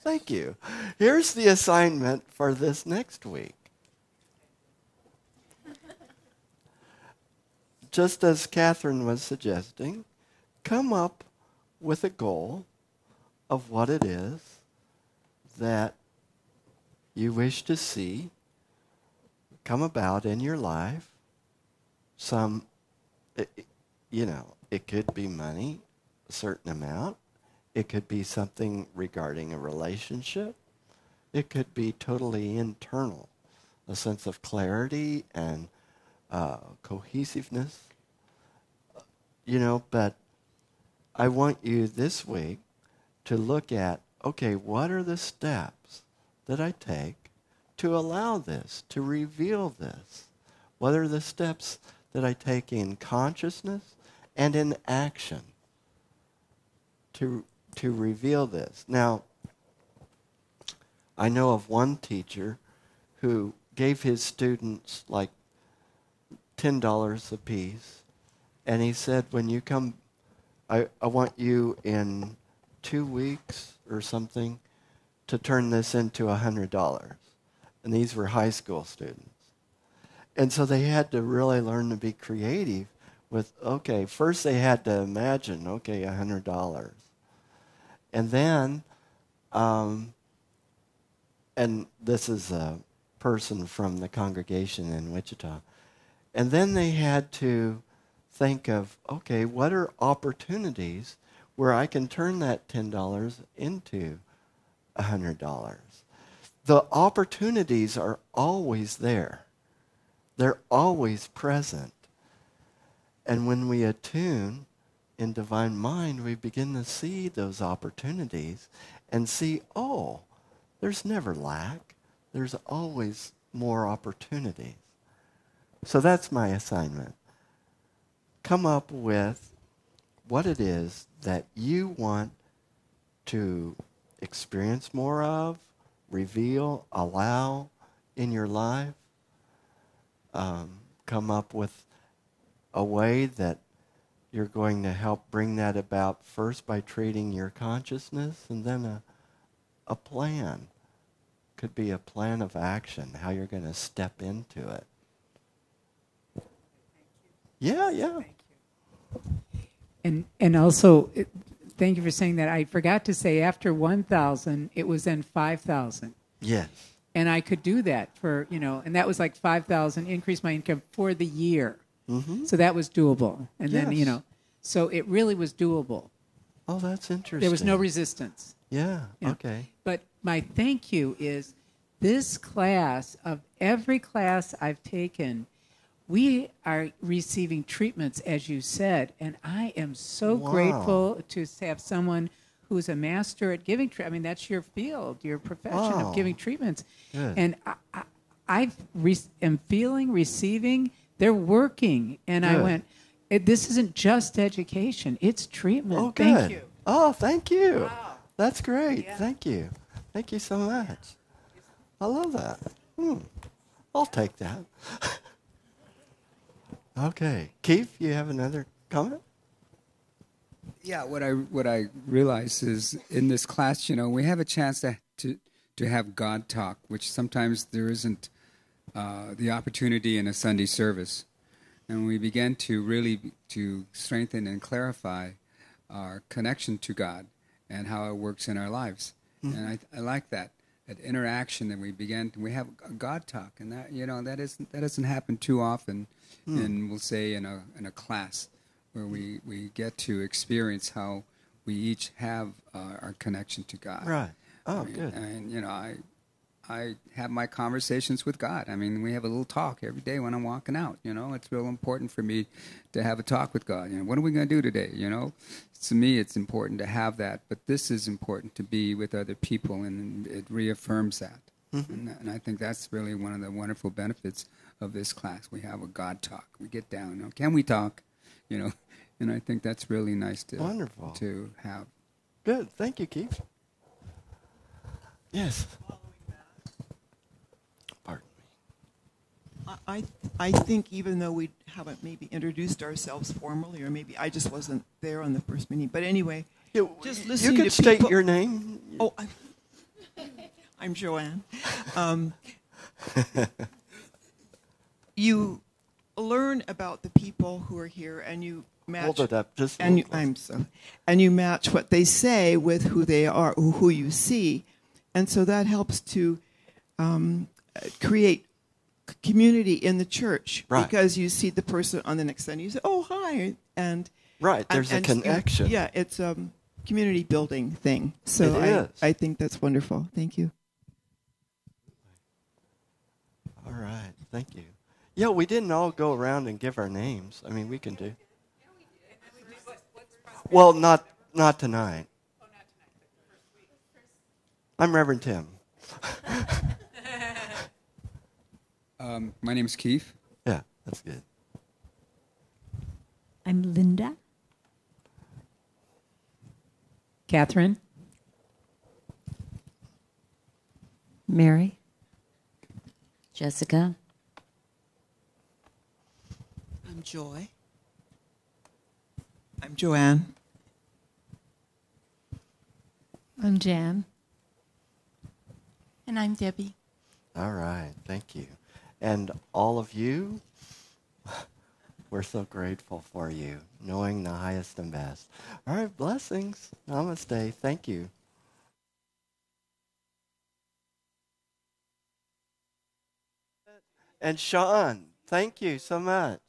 Thank you. Here's the assignment for this next week. Just as Catherine was suggesting, come up with a goal of what it is that you wish to see come about in your life. It could be money, a certain amount. It could be something regarding a relationship. It could be totally internal, a sense of clarity and cohesiveness. But I want you this week to look at, okay, what are the steps that I take to allow this, to reveal this? What are the steps that I take in consciousness and in action to reveal this? Now, I know of one teacher who gave his students like $10 apiece, and he said, when you come, I want you in 2 weeks or something to turn this into $100. And these were high school students. And so they had to really learn to be creative with, okay, first they had to imagine, okay, $100. And then, and this is a person from the congregation in Wichita, and then they had to think of, okay, what are opportunities where I can turn that $10 into $100? The opportunities are always there. They're always present. And when we attune in divine mind, we begin to see those opportunities and see, oh, there's never lack. There's always more opportunities. So that's my assignment. Come up with what it is that you want to experience more of, reveal, allow in your life. Come up with a way that you're going to help bring that about first by treating your consciousness, and then a plan. Could be a plan of action, how you're going to step into it. Yeah. And also, thank you for saying that. I forgot to say after 1,000, it was then 5,000. Yes. And I could do that for, and that was like 5,000, increase my income for the year. Mm-hmm. So that was doable. And yes. then, so it really was doable. Oh, that's interesting. There was no resistance. Yeah, okay. But my thank you is this class, of every class I've taken, we are receiving treatments, as you said, and I am so grateful to have someone who's a master at giving treatment. I mean, that's your field, your profession of giving treatments. Good. And I am feeling, receiving, they're working. And Good. I went, this isn't just education, it's treatment. Oh, good. Thank you. Oh, thank you. Wow. That's great. Yeah. Thank you. Thank you so much. I love that. I'll take that. Okay. Keith, you have another comment? Yeah, what I realize is in this class, we have a chance to have God talk, which sometimes there isn't the opportunity in a Sunday service. And we begin to really to strengthen and clarify our connection to God and how it works in our lives. Mm-hmm. And I like that interaction that we have a God talk, and that doesn't happen too often. And we'll say in a class where we get to experience how we each have our connection to God. Right. Oh, good. And I have my conversations with God. I mean, we have a little talk every day when I'm walking out. It's real important for me to have a talk with God. What are we going to do today? To me, it's important to have that. But this is important to be with other people, and it reaffirms that. Mm-hmm. And I think that's really one of the wonderful benefits of this class. We have a God talk. We get down. Can we talk? And I think that's really nice to have. Good. Thank you, Keith. Yes. Pardon me. I think even though we haven't maybe introduced ourselves formally, or maybe I just wasn't there on the first meeting, but anyway, just listening to people. You can state your name. Oh, I'm Joanne. You learn about the people who are here, and you match. Hold it up, just. And you match what they say with who they are, who you see. And so that helps to create community in the church, right. Because you see the person on the next Sunday, you say, "Oh, hi," and right, there's a connection. Yeah, it's a community building thing. So I think that's wonderful. Thank you. All right, thank you. Yeah, we didn't all go around and give our names. I mean, we can do. Well, not tonight. I'm Reverend Tim. My name's Keith. Yeah, that's good. I'm Linda. Catherine. Mary. Jessica. I'm Joy. I'm Joanne. I'm Jan. And I'm Debbie. All right, thank you. And all of you, we're so grateful for you, knowing the highest and best. All right, blessings. Namaste. Thank you. And Sean, thank you so much.